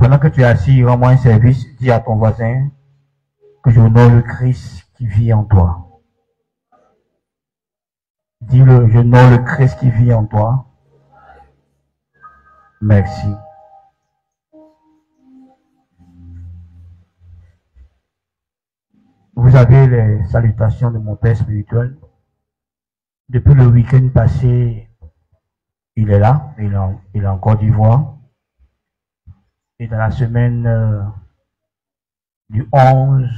Pendant que tu es assis, rends-moi un service, dis à ton voisin que j'honore le Christ qui vit en toi. Dis-le, j'honore le Christ qui vit en toi. Merci. Vous avez les salutations de mon père spirituel. Depuis le week-end passé, il est là, il est en Côte d'Ivoire. Et dans la semaine du 11,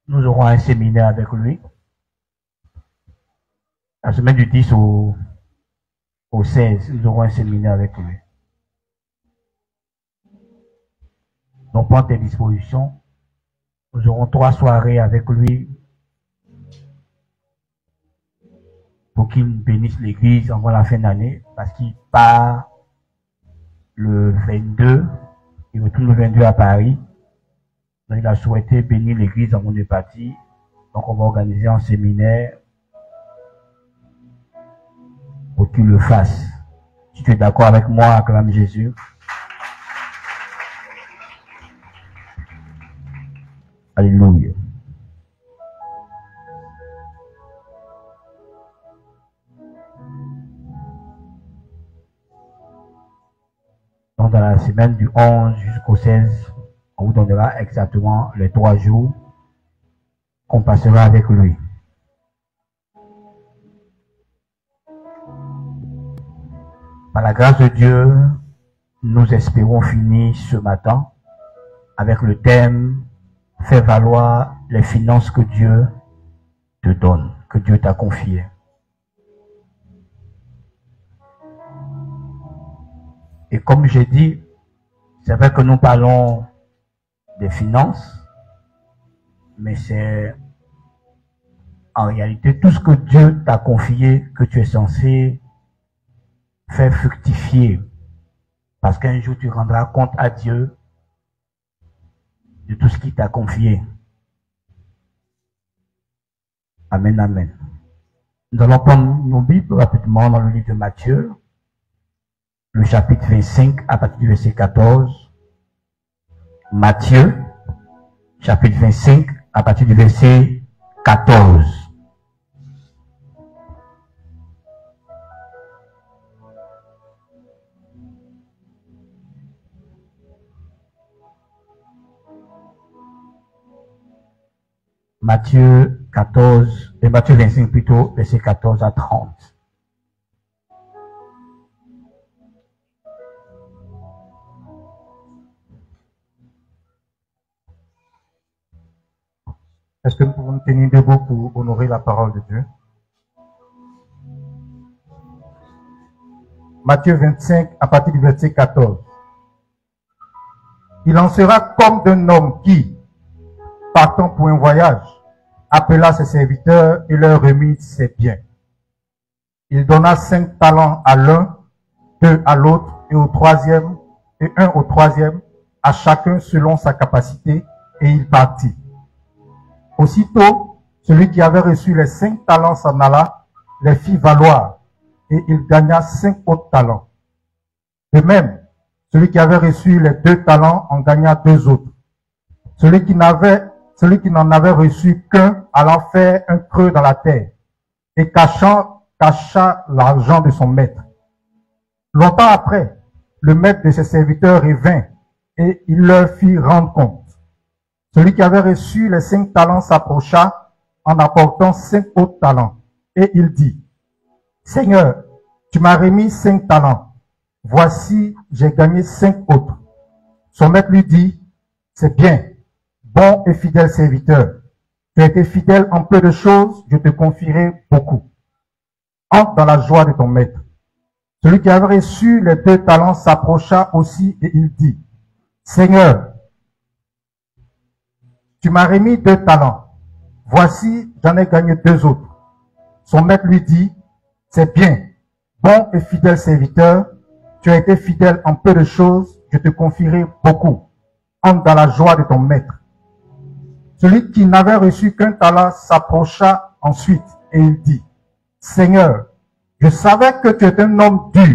nous aurons un séminaire avec lui. La semaine du 10 au 16, nous aurons un séminaire avec lui. Donc, prends tes dispositions. Nous aurons 3 soirées avec lui pour qu'il bénisse l'église avant la fin d'année, parce qu'il part le 22, il retourne le 22 à Paris. Donc, il a souhaité bénir l'église avant de partir. Donc, on va organiser un séminaire pour qu'il le fasse. Si tu es d'accord avec moi, acclame Jésus. Alléluia. Donc, dans la semaine du 11 jusqu'au 16, on vous donnera exactement les 3 jours qu'on passera avec lui. Par la grâce de Dieu, nous espérons finir ce matin avec le thème « Fais valoir les finances que Dieu te donne, que Dieu t'a confiées ». Et comme j'ai dit, c'est vrai que nous parlons des finances, mais c'est en réalité tout ce que Dieu t'a confié que tu es censé faire fructifier. Parce qu'un jour tu rendras compte à Dieu de tout ce qu'il t'a confié. Amen, amen. Nous allons prendre nos Bibles rapidement dans le livre de Matthieu, le chapitre 25 à partir du verset 14. Matthieu, chapitre 25 à partir du verset 14. Matthieu 14, et Matthieu 25 plutôt, verset 14 à 30. Est-ce que nous pouvons nous tenir debout pour honorer la parole de Dieu? Matthieu 25, à partir du verset 14. Il en sera comme d'un homme qui, partant pour un voyage, appela ses serviteurs et leur remit ses biens. Il donna 5 talents à l'un, 2 à l'autre, et au troisième, et 1 au troisième, à chacun selon sa capacité, et il partit. Aussitôt, celui qui avait reçu les 5 talents s'en alla, les fit valoir, et il gagna 5 autres talents. De même, celui qui avait reçu les 2 talents en gagna 2 autres. Celui qui n'en avait reçu qu'un alla faire un creux dans la terre, et cacha l'argent de son maître. Longtemps après, le maître de ses serviteurs revint, et il leur fit rendre compte. Celui qui avait reçu les 5 talents s'approcha en apportant 5 autres talents. Et il dit, « Seigneur, tu m'as remis 5 talents. Voici, j'ai gagné 5 autres. » Son maître lui dit, « C'est bien, bon et fidèle serviteur. Tu as été fidèle en peu de choses, je te confierai beaucoup. Entre dans la joie de ton maître. » Celui qui avait reçu les 2 talents s'approcha aussi et il dit, « Seigneur, tu m'as remis 2 talents. Voici, j'en ai gagné 2 autres. » Son maître lui dit, « C'est bien, bon et fidèle serviteur. Tu as été fidèle en peu de choses, je te confierai beaucoup. Entre dans la joie de ton maître. » Celui qui n'avait reçu qu'un talent s'approcha ensuite et il dit, « Seigneur, je savais que tu es un homme dur,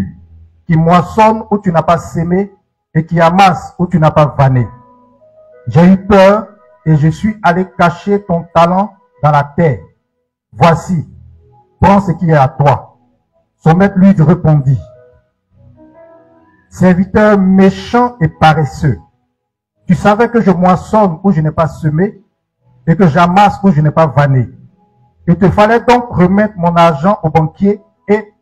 qui moissonne où tu n'as pas sémé et qui amasse où tu n'as pas vanné. J'ai eu peur et je suis allé cacher ton talent dans la terre. Voici, prends ce qui est à toi. Son maître lui répondit, serviteur méchant et paresseux, tu savais que je moissonne où je n'ai pas semé et que j'amasse où je n'ai pas vanné. Il te fallait donc remettre mon argent au banquier et,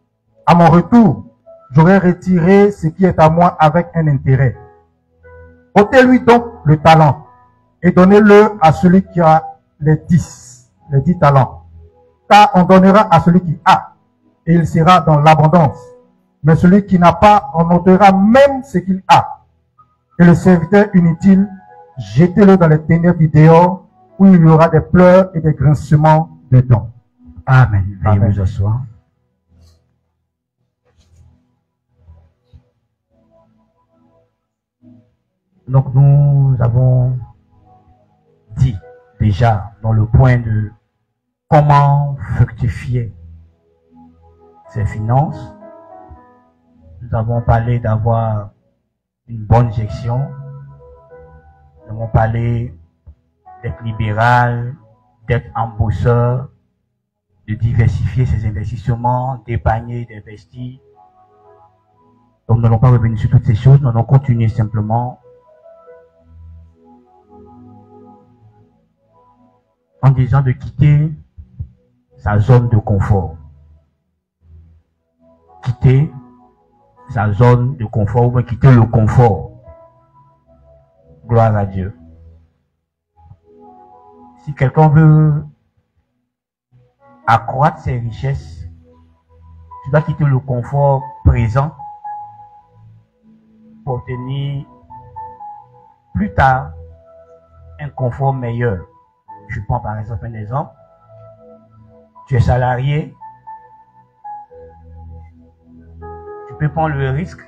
à mon retour, j'aurais retiré ce qui est à moi avec un intérêt. Ôtez-lui donc le talent et donnez-le à celui qui a les 10 talents. Car on donnera à celui qui a, et il sera dans l'abondance. Mais celui qui n'a pas, on ôtera même ce qu'il a. Et le serviteur inutile, jetez-le dans les ténèbres du dehors, où il y aura des pleurs et des grincements de dents. Amen. Veuillez Amen. vous asseoir. Donc nous avons dit déjà dans le point de comment fructifier ses finances. Nous avons parlé d'avoir une bonne gestion. Nous avons parlé d'être libéral, d'être embosseur, de diversifier ses investissements, d'épargner, d'investir. Donc nous n'allons pas revenir sur toutes ces choses, nous allons continuer simplement en disant de quitter sa zone de confort. Quitter sa zone de confort ou bien quitter le confort. Gloire à Dieu. Si quelqu'un veut accroître ses richesses, tu dois quitter le confort présent pour obtenir plus tard un confort meilleur. Je prends par exemple un exemple. Tu es salarié. Tu peux prendre le risque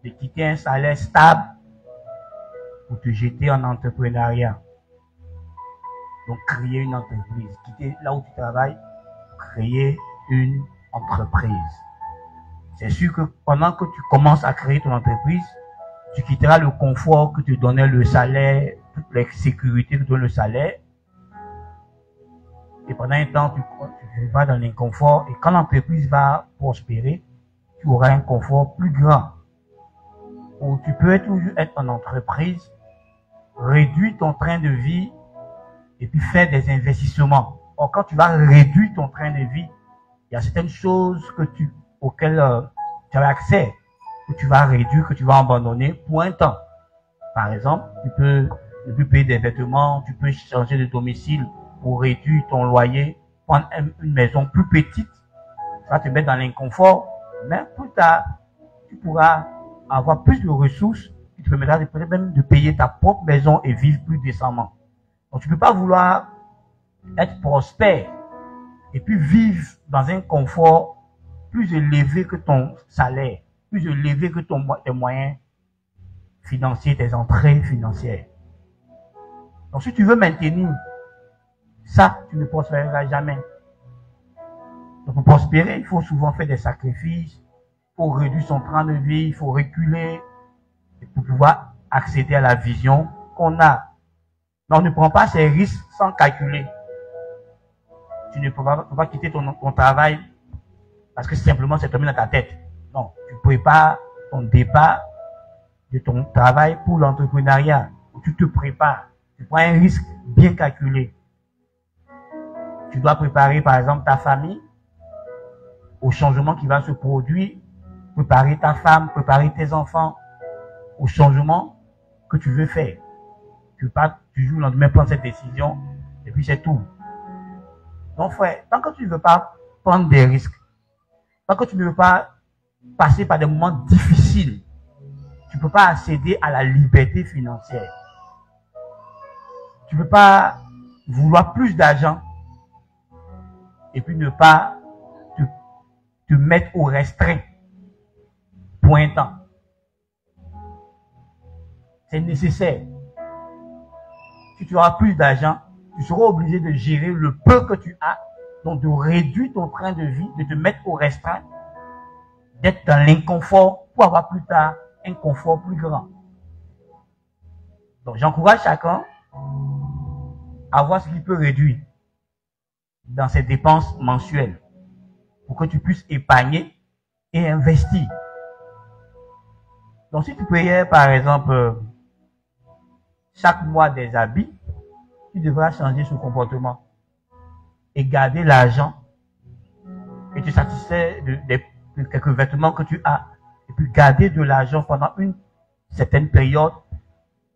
de quitter un salaire stable pour te jeter en entrepreneuriat. Donc créer une entreprise. Quitter là où tu travailles, créer une entreprise. C'est sûr que pendant que tu commences à créer ton entreprise, tu quitteras le confort que te donnait le salaire, toutes les sécurités que te donne le salaire. Et pendant un temps, tu vas dans l'inconfort. Et quand l'entreprise va prospérer, tu auras un confort plus grand. Ou tu peux toujours être en entreprise, réduire ton train de vie et puis faire des investissements. Or, quand tu vas réduire ton train de vie, il y a certaines choses auxquelles tu as accès, que tu vas réduire, que tu vas abandonner pour un temps. Par exemple, tu peux ne plus payer des vêtements, tu peux changer de domicile pour réduire ton loyer, prendre une maison plus petite, ça va te mettre dans l'inconfort, mais plus tard, tu pourras avoir plus de ressources qui te permettra peut-être même de payer ta propre maison et vivre plus décemment. Donc tu ne peux pas vouloir être prospère et puis vivre dans un confort plus élevé que ton salaire, plus élevé que tes moyens financiers, tes entrées financières. Donc si tu veux maintenir ça, tu ne prospéreras jamais. Donc pour prospérer, il faut souvent faire des sacrifices, il faut réduire son train de vie, il faut reculer pour pouvoir accéder à la vision qu'on a. Donc ne prends pas ces risques sans calculer. Tu ne peux pas quitter ton travail parce que simplement c'est tombé dans ta tête. Non, tu prépares ton départ de ton travail pour l'entrepreneuriat. Tu te prépares. Tu prends un risque bien calculé. Tu dois préparer par exemple ta famille au changement qui va se produire, préparer ta femme, préparer tes enfants au changement que tu veux faire. Tu pars toujours le lendemain prendre cette décision et puis c'est tout. Donc frère, tant que tu ne veux pas prendre des risques, tant que tu ne veux pas passer par des moments difficiles, tu ne peux pas accéder à la liberté financière. Tu ne peux pas vouloir plus d'argent et puis ne pas te mettre au restreint pour un temps. C'est nécessaire. Si tu auras plus d'argent, tu seras obligé de gérer le peu que tu as, donc de réduire ton train de vie, de te mettre au restreint, d'être dans l'inconfort pour avoir plus tard un confort plus grand. Donc, j'encourage chacun à voir ce qu'il peut réduire dans ses dépenses mensuelles pour que tu puisses épargner et investir. Donc, si tu payais, par exemple, chaque mois des habits, tu devras changer ce comportement et garder l'argent et te satisfaire de quelques vêtements que tu as et puis garder de l'argent pendant une certaine période.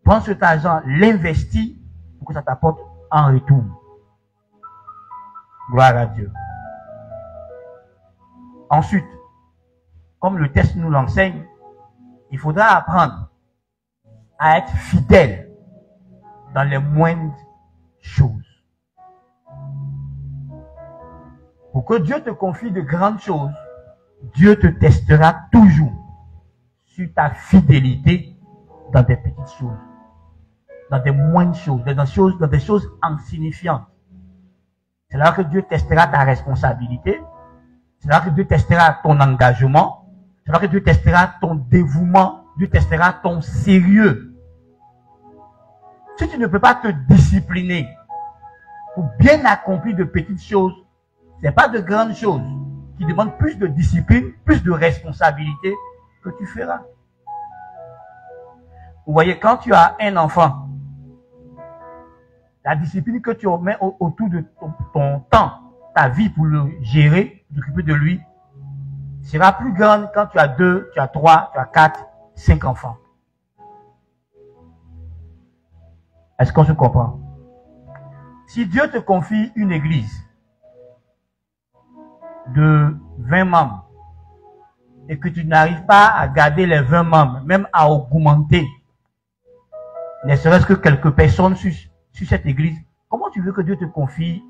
Prends cet argent, l'investis pour que ça t'apporte en retour. Gloire à Dieu. Ensuite, comme le texte nous l'enseigne, il faudra apprendre à être fidèle dans les moindres choses. Pour que Dieu te confie de grandes choses, Dieu te testera toujours sur ta fidélité dans des petites choses, dans des moindres choses, dans des choses insignifiantes. C'est là que Dieu testera ta responsabilité, c'est là que Dieu testera ton engagement, c'est là que Dieu testera ton dévouement, Dieu testera ton sérieux. Si tu ne peux pas te discipliner pour bien accomplir de petites choses, ce n'est pas de grandes choses qui demandent plus de discipline, plus de responsabilité que tu feras. Vous voyez, quand tu as un enfant, la discipline que tu mets autour de ton temps, ta vie pour le gérer, t'occuper de lui, sera plus grande quand tu as 2, tu as 3, tu as 4, 5 enfants. Est-ce qu'on se comprend? Si Dieu te confie une église de 20 membres et que tu n'arrives pas à garder les 20 membres, même à augmenter, ne serait-ce que quelques personnes sur cette église, comment tu veux que Dieu te confie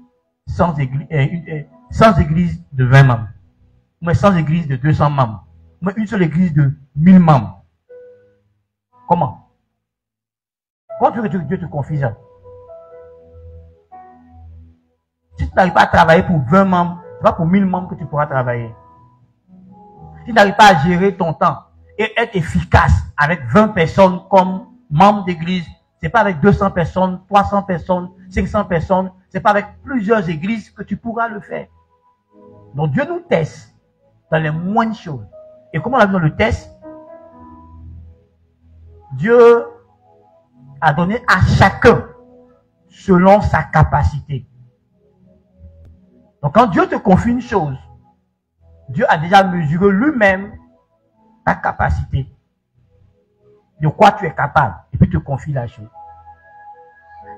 100 églises de 20 membres, ou 100 églises de 200 membres, ou une seule église de 1000 membres? Comment? Comment tu veux que Dieu te confie ça? Si tu n'arrives pas à travailler pour 20 membres, c'est pas pour 1000 membres que tu pourras travailler. Si tu n'arrives pas à gérer ton temps et être efficace avec 20 personnes comme membre d'église, c'est pas avec 200 personnes, 300 personnes, 500 personnes, c'est pas avec plusieurs églises que tu pourras le faire. Donc Dieu nous teste dans les moindres choses. Et comment on a vu dans le test? Dieu a donné à chacun selon sa capacité. Donc quand Dieu te confie une chose, Dieu a déjà mesuré lui-même ta capacité, de quoi tu es capable, et puis te confie la chose.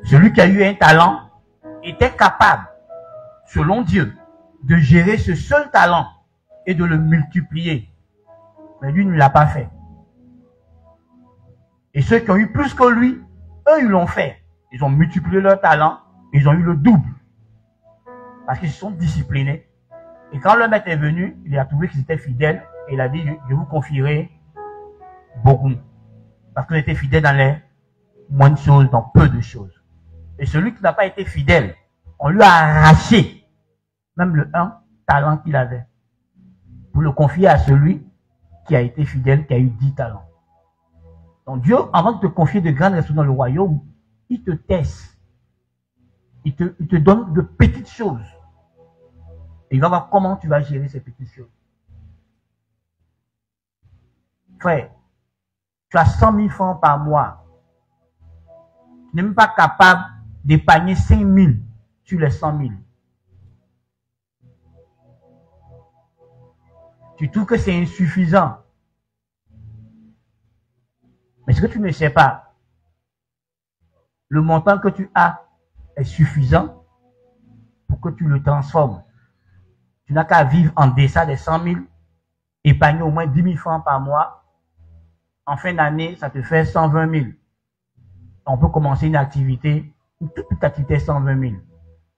Celui qui a eu un talent était capable, selon Dieu, de gérer ce seul talent et de le multiplier. Mais lui ne l'a pas fait. Et ceux qui ont eu plus que lui, eux, ils l'ont fait. Ils ont multiplié leur talent, ils ont eu le double. Parce qu'ils se sont disciplinés. Et quand le maître est venu, il a trouvé qu'ils étaient fidèles, et il a dit, je vous confierai beaucoup. Parce que j'étais fidèle dans les moindres choses, dans peu de choses. Et celui qui n'a pas été fidèle, on lui a arraché même le 1 talent qu'il avait pour le confier à celui qui a été fidèle, qui a eu 10 talents. Donc Dieu, avant de te confier de grandes ressources dans le royaume, il te teste. Il te donne de petites choses. Et il va voir comment tu vas gérer ces petites choses. Frère, tu as 100 000 francs par mois. Tu n'es même pas capable d'épargner 5 000 sur les 100 000. Tu trouves que c'est insuffisant. Mais ce que tu ne sais pas, le montant que tu as est suffisant pour que tu le transformes. Tu n'as qu'à vivre en deçà des 100 000, épargner au moins 10 000 francs par mois. En fin d'année, ça te fait 120 000. On peut commencer une activité, une toute petite activité 120 000.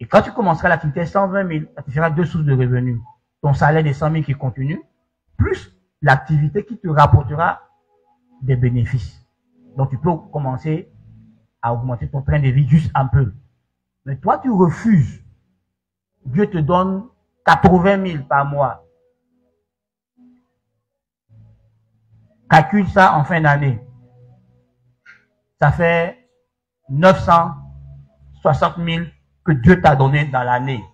Et quand tu commenceras l'activité 120 000, ça te fera 2 sources de revenus. Ton salaire de 100 000 qui continue, plus l'activité qui te rapportera des bénéfices. Donc tu peux commencer à augmenter ton train de vie juste un peu. Mais toi, tu refuses. Dieu te donne 80 000 par mois. Calcule ça en fin d'année. Ça fait 960 000 que Dieu t'a donné dans l'année.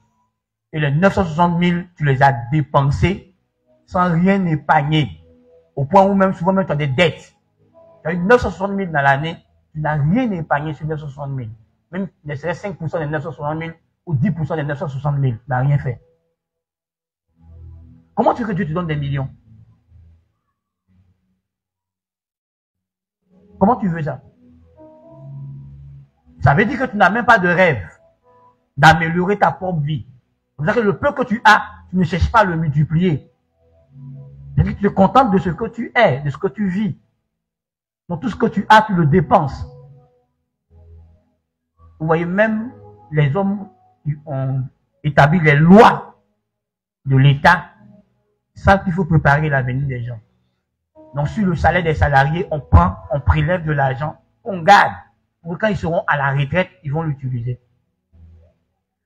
Et les 960 000, tu les as dépensés sans rien épargner. Au point où même souvent même tu as des dettes. Tu as eu 960 000 dans l'année, tu n'as rien épargné sur 960 000. Même ne serait-ce 5% des 960 000 ou 10% des 960 000, tu n'as rien fait. Comment tu veux que Dieu te donne des millions? Comment tu veux ça? Ça veut dire que tu n'as même pas de rêve d'améliorer ta propre vie. C'est pour ça que le peu que tu as, tu ne cherches pas à le multiplier. C'est-à-dire que tu te contentes de ce que tu es, de ce que tu vis. Donc tout ce que tu as, tu le dépenses. Vous voyez, même les hommes qui ont établi les lois de l'État savent qu'il faut préparer l'avenir des gens. Donc sur le salaire des salariés, on prend, on prélève de l'argent, on garde. Pour quand ils seront à la retraite, ils vont l'utiliser.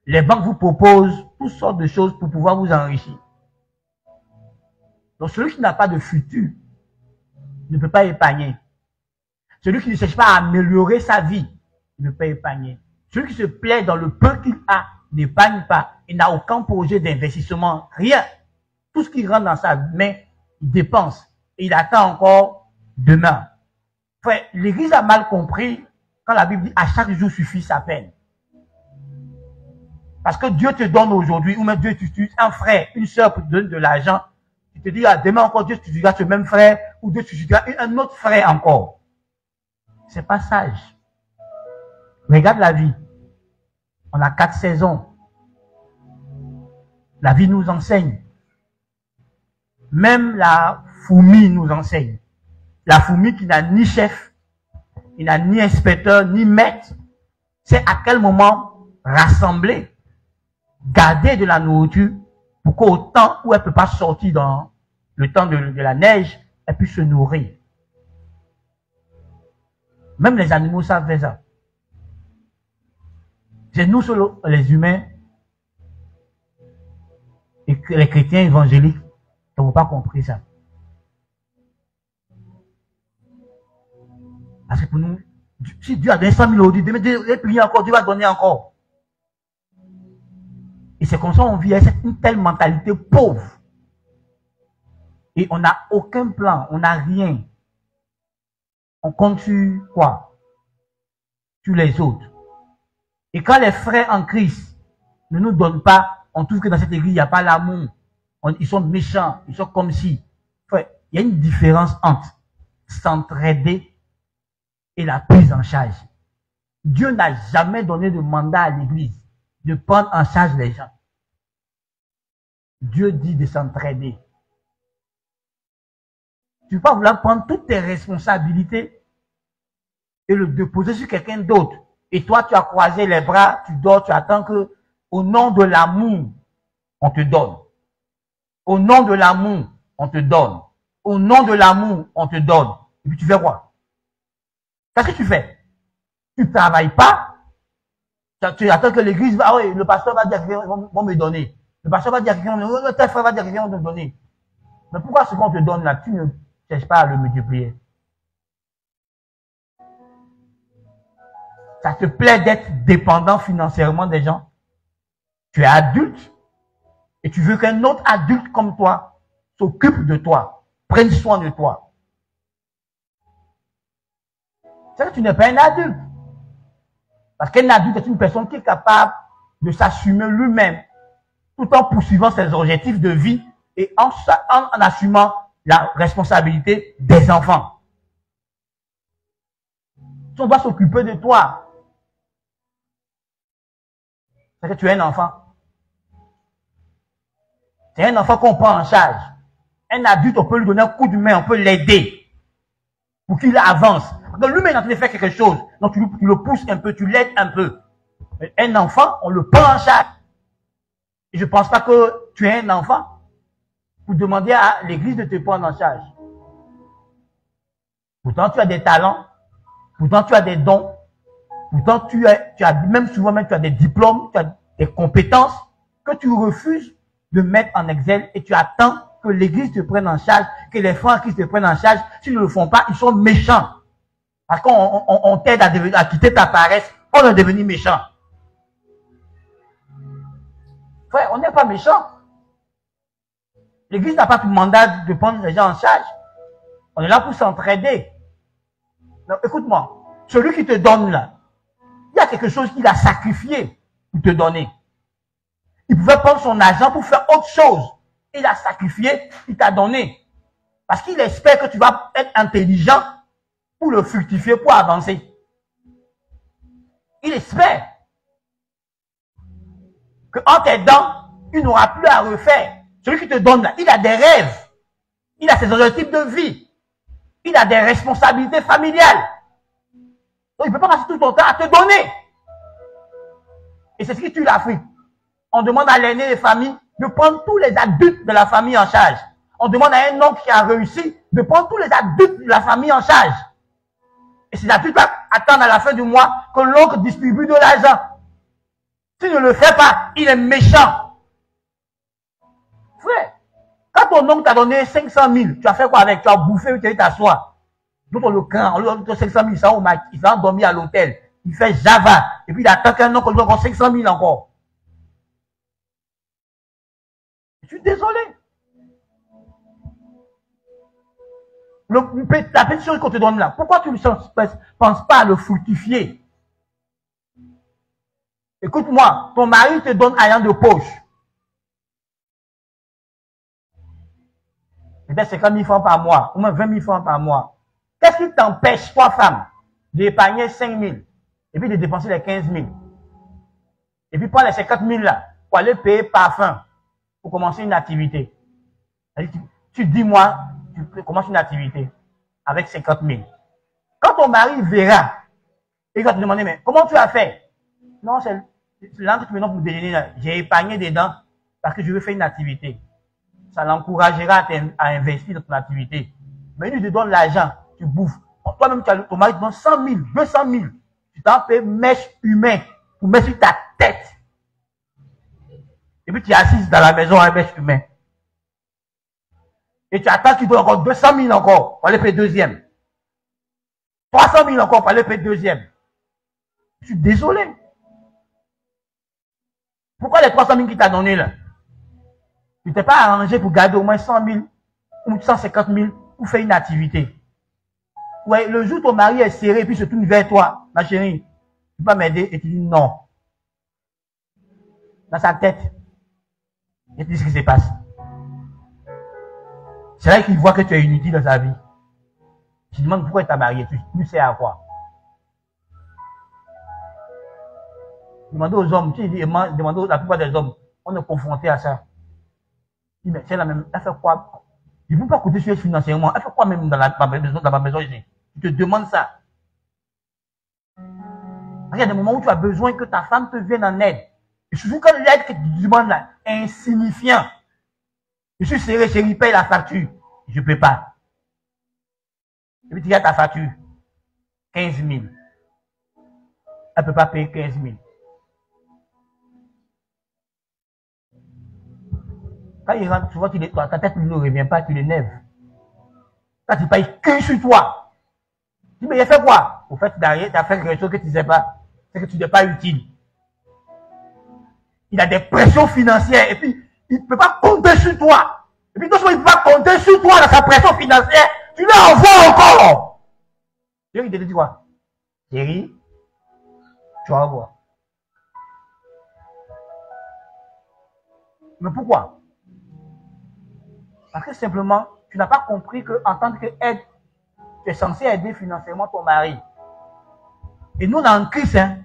Les banques vous proposent toutes sortes de choses pour pouvoir vous enrichir. Donc celui qui n'a pas de futur ne peut pas épargner. Celui qui ne cherche pas à améliorer sa vie ne peut pas épargner. Celui qui se plaît dans le peu qu'il a n'épargne pas. Il n'a aucun projet d'investissement, rien. Tout ce qui rentre dans sa main, il dépense. Et il attend encore demain. Frère, l'Église a mal compris quand la Bible dit à chaque jour suffit sa peine. Parce que Dieu te donne aujourd'hui, ou même Dieu t'utilise un frère, une soeur pour te donner de l'argent. Tu te dis, ah, demain encore Dieu t'utilisera ce même frère, ou Dieu t'utilisera un autre frère encore. C'est pas sage. Regarde la vie. On a 4 saisons. La vie nous enseigne. Même la fourmi nous enseigne. La fourmi qui n'a ni chef, il n'a ni inspecteur, ni maître. C'est à quel moment rassembler, garder de la nourriture pour qu'au temps où elle ne peut pas sortir dans le temps de la neige, elle puisse se nourrir. Même les animaux savent faire ça. C'est nous seuls, les humains, et que les chrétiens évangéliques n'ont pas compris ça. Parce que pour nous, si Dieu a donné 100 000 euros, demain, Dieu encore, Dieu va donner encore. Et c'est comme ça qu'on vit avec une telle mentalité pauvre. Et on n'a aucun plan, on n'a rien. On compte sur quoi? Sur les autres. Et quand les frères en Christ ne nous donnent pas, on trouve que dans cette église, il n'y a pas l'amour. Ils sont méchants, ils sont comme si. Enfin, il y a une différence entre s'entraider et la prise en charge. Dieu n'a jamais donné de mandat à l'église de prendre en charge les gens. Dieu dit de s'entraider. Tu ne peux pas vouloir prendre toutes tes responsabilités et le déposer sur quelqu'un d'autre. Et toi, tu as croisé les bras, tu dors, tu attends que, au nom de l'amour, on te donne. Au nom de l'amour, on te donne. Au nom de l'amour, on te donne. Et puis tu fais quoi? Qu'est-ce que tu fais? Tu ne travailles pas. Tu attends que l'église va, ah oui, le pasteur va dire qu'ils vont me donner. Le pasteur va dire qu'ils vont me donner. Le tel frère va dire qu'ils vont te donner. Mais pourquoi ce qu'on te donne là, tu ne cherches pas à le multiplier? Ça te plaît d'être dépendant financièrement des gens? Tu es adulte et tu veux qu'un autre adulte comme toi s'occupe de toi, prenne soin de toi. C'est que tu n'es pas un adulte. Parce qu'un adulte est une personne qui est capable de s'assumer lui-même tout en poursuivant ses objectifs de vie et en assumant la responsabilité des enfants. Si on doit s'occuper de toi, c'est que tu es un enfant. C'est un enfant qu'on prend en charge. Un adulte, on peut lui donner un coup de main, on peut l'aider pour qu'il avance. Donc lui-même, il est en train de faire quelque chose. Donc tu le pousses un peu, tu l'aides un peu. Mais un enfant, on le prend en charge. Et je ne pense pas que tu es un enfant pour demander à l'église de te prendre en charge. Pourtant, tu as des talents. Pourtant, tu as des dons. Pourtant, tu as même souvent même tu as des diplômes, tu as des compétences que tu refuses de mettre en exergue et tu attends que l'église te prenne en charge, que les frères qui te prennent en charge, s'ils ne le font pas, ils sont méchants. Parce qu'on t'aide à quitter ta paresse, on est devenu méchant. Frère, on n'est pas méchant. L'église n'a pas tout mandat de prendre les gens en charge. On est là pour s'entraider. Écoute-moi, celui qui te donne là, il y a quelque chose qu'il a sacrifié pour te donner. Il pouvait prendre son argent pour faire autre chose. Il a sacrifié, il t'a donné. Parce qu'il espère que tu vas être intelligent pour le fructifier, pour avancer. Il espère qu'en t'aidant, il n'aura plus à refaire. Celui qui te donne là, il a des rêves. Il a ses objectifs de vie. Il a des responsabilités familiales. Donc il ne peut pas passer tout son temps à te donner. Et c'est ce qui tue l'Afrique. On demande à l'aîné des familles de prendre tous les adultes de la famille en charge. On demande à un oncle qui a réussi de prendre tous les adultes de la famille en charge. Et ces adultes attendent à la fin du mois que l'oncle distribue de l'argent. S'il ne le fait pas, il est méchant. Frère, quand ton oncle t'a donné 500 000, tu as fait quoi avec? Tu as bouffé, tu as t'asseoir. D'autres le cran, on lui donne 500 000, il s'est endormi à l'hôtel. Il fait Java. Et puis il attend qu'un oncle lui donne encore 500 000 encore. Je suis désolé. La petite chose qu'on te donne là, pourquoi tu ne penses pas à le fructifier? Écoute-moi, ton mari te donne rien de poche. Peut-être 50 000 francs par mois, ou même 20 000 francs par mois. Qu'est-ce qui t'empêche, toi, femme, d'épargner 5 000 et puis de dépenser les 15 000? Et puis prendre les 50 000 là pour aller payer parfum pour commencer une activité. Tu dis, moi, tu commences une activité avec 50 000. Quand ton mari verra, il va te demander, mais comment tu as fait? Non, c'est là que tu me donnes pour déjeuner. J'ai épargné dedans parce que je veux faire une activité. Ça l'encouragera à investir dans ton activité. Mais il te donne l'argent, tu bouffes. Toi-même, ton mari te donne 100 000, 200 000. Tu t'en fais mèche humaine pour mettre sur ta tête. Et puis tu es assise dans la maison à un mèche humain. Et tu attends qu'il donne encore 200 000 encore pour aller payer deuxième. 300 000 encore pour aller payer deuxième. Je suis désolé. Pourquoi les 300 000 qu'il t'a donné là? Tu t'es pas arrangé pour garder au moins 100 000 ou 150 000 pour faire une activité. Ouais, le jour où ton mari est serré et puis se tourne vers toi, ma chérie, tu peux m'aider et tu dis non. Dans sa tête, il te dit ce qui se passe. C'est là qu'il voit que tu es inutile dans sa vie. Tu te demandes pourquoi il t'a marié, tu sais à quoi. Demandez aux hommes, demandez la plupart des hommes, on est confronté à ça. Il dit, mais c'est la même, elle fait quoi? Je ne peux pas coûter sur elle financièrement, elle fait quoi même dans ma maison ici? Tu te demandes ça. Il y a des moments où tu as besoin que ta femme te vienne en aide. Et surtout quand l'aide que tu demandes là est insignifiant. Je suis serré, chérie, paye la facture. Je ne peux pas. Et puis tu as ta facture. 15 000. Elle ne peut pas payer 15 000. Quand il rentre, souvent, ta tête ne revient pas, tu l'énerves. Quand tu payes que sur toi. Tu dis, mais il a fait quoi? Au fait, tu as fait quelque chose que tu ne sais pas. C'est que tu n'es pas utile. Il a des pressions financières et puis il ne peut pas compter sur toi. Et puis, tout il ne peut pas compter sur toi dans sa pression financière. Tu l'envoies encore. Chérie, il te dit quoi? Chérie, tu vas voir. Mais pourquoi? Parce que simplement, tu n'as pas compris qu'en tant qu'aide, tu es censé aider financièrement ton mari. Et nous, on est en Christ, hein.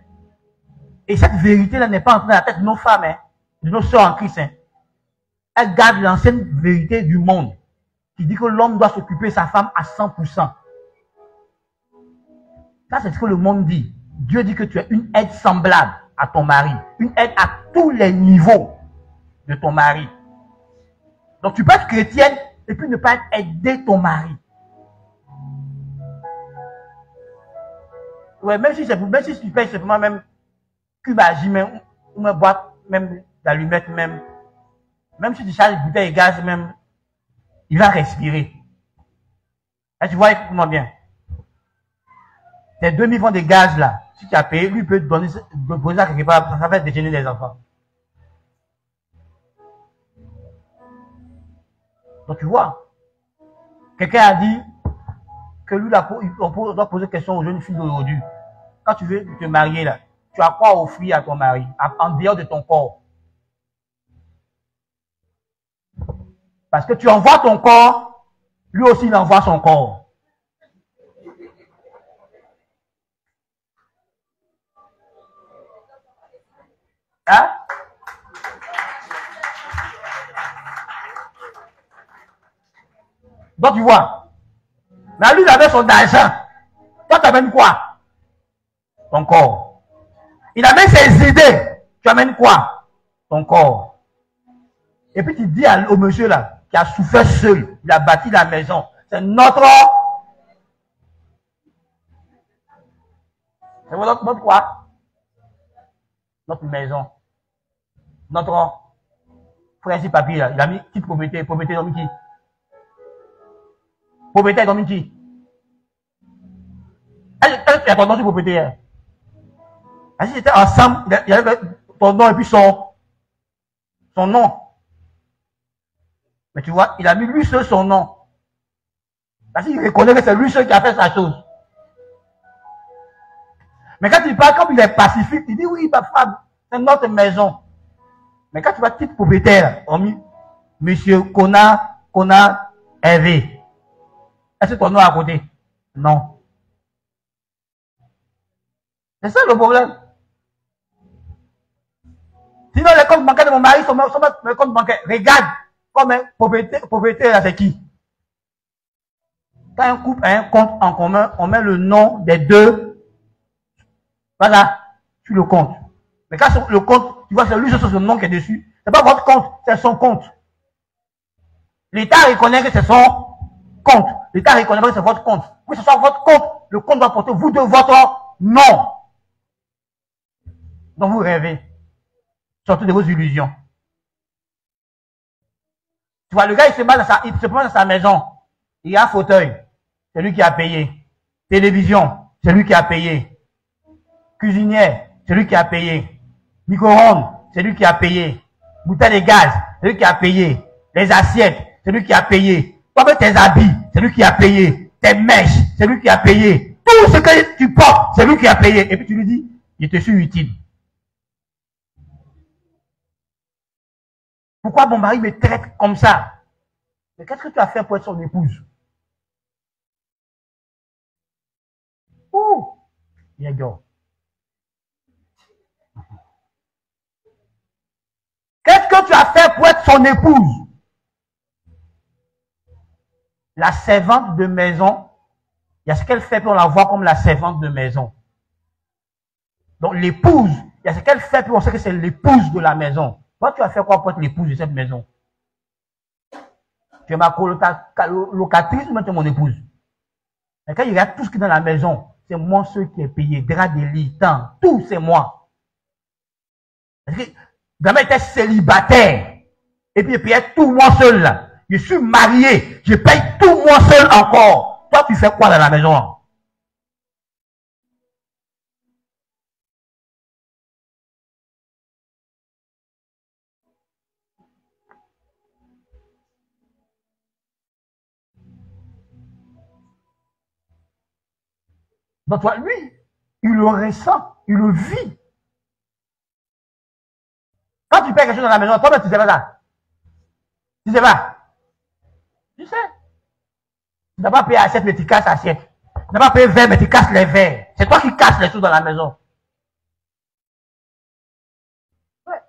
Et cette vérité-là n'est pas entrée dans la tête de nos femmes, hein, de nos sœurs en Christ, hein. Elles gardent l'ancienne vérité du monde, qui dit que l'homme doit s'occuper de sa femme à 100%. Ça, c'est ce que le monde dit. Dieu dit que tu es une aide semblable à ton mari. Une aide à tous les niveaux de ton mari. Donc, tu peux être chrétienne et puis ne pas aider ton mari. Ouais, même si tu payes simplement même cubage, même, ou une boîte, même d'allumettes, même si tu charges bouteille et gaz, même il va respirer. Là, tu vois comment bien. Tes 2000 francs de gaz là, si tu as payé, lui peut te donner, poser ça quelque part, ça va déjeuner les enfants. Donc tu vois, quelqu'un a dit que lui, on doit poser question aux jeunes filles d'aujourd'hui. Quand tu veux te marier là, tu as quoi offrir à ton mari, en dehors de ton corps? Parce que tu envoies ton corps, lui aussi il envoie son corps. Hein? Donc tu vois, mais lui il avait son argent. Toi tu amènes quoi? Ton corps. Il amène ses idées. Tu amènes quoi? Ton corps. Et puis tu dis au monsieur là, qui a souffert seul, il a bâti la maison. C'est notre... C'est notre quoi? Notre maison. Notre frère papier là, il a mis qui propriété? Propriété dans qui? Propriétaire dans qui? Est-ce qu'il y a ton nom sur propriétaire? Si c'était ensemble, il y avait ton nom et puis son nom. Mais tu vois, il a mis lui seul son nom. Parce qu'il reconnaît que c'est lui seul qui a fait sa chose. Mais quand il parle, comme il est pacifique, il dit oui, ma femme, c'est notre maison. Mais quand tu vois titre propriétaire, on dit Monsieur Kona Hervé. Est-ce que ton nom est à côté? Non. C'est ça le problème. Sinon, les comptes bancaires de mon mari sont mes comptes bancaires. Regarde, comme un propriétaire, là, c'est qui? Quand un couple a un compte en commun, on met le nom des deux. Voilà, sur le compte. Mais quand sur le compte, tu vois, c'est lui, c'est son nom qui est dessus. C'est pas votre compte, c'est son compte. L'État reconnaît que c'est son compte. L'État reconnaît que c'est votre compte. Que ce soit votre compte, le compte doit porter vous de votre nom. Donc vous rêvez. Sortez de vos illusions. Tu vois, le gars, il se met dans sa maison. Il y a un fauteuil. C'est lui qui a payé. Télévision, c'est lui qui a payé. Cuisinière, c'est lui qui a payé. Micro-ondes, c'est lui qui a payé. Bouteille de gaz, c'est lui qui a payé. Les assiettes, c'est lui qui a payé. Toi-même tes habits, c'est lui qui a payé. Tes mèches, c'est lui qui a payé. Tout ce que tu portes, c'est lui qui a payé. Et puis tu lui dis, je te suis utile. Pourquoi mon mari me traite comme ça? Mais qu'est-ce que tu as fait pour être son épouse? Ouh! Yeah, go. Qu'est-ce que tu as fait pour être son épouse? La servante de maison, il y a ce qu'elle fait pour la voir comme la servante de maison. Donc l'épouse, il y a ce qu'elle fait pour on sait que c'est l'épouse de la maison. Toi, tu as fait quoi pour être l'épouse de cette maison? Tu es ma colocatrice ou même tu es mon épouse? Et quand il regarde tout ce qui est dans la maison, c'est moi seul qui ai payé. Drap de lit, temps, tout c'est moi. Parce que jamais j'étais célibataire. Et puis je payais tout moi seul là. Je suis marié, je paye tout moi seul encore. Toi, tu fais quoi dans la maison? Donc toi, lui, il le ressent, il le vit. Quand tu payes quelque chose dans la maison, toi-même, tu sais pas ça. Tu sais pas. Tu sais. Tu n'as pas payé assiette, mais tu casses l'assiette. Tu n'as pas payé verre, mais tu casses les verres. C'est toi qui casses les choses dans la maison. Ouais.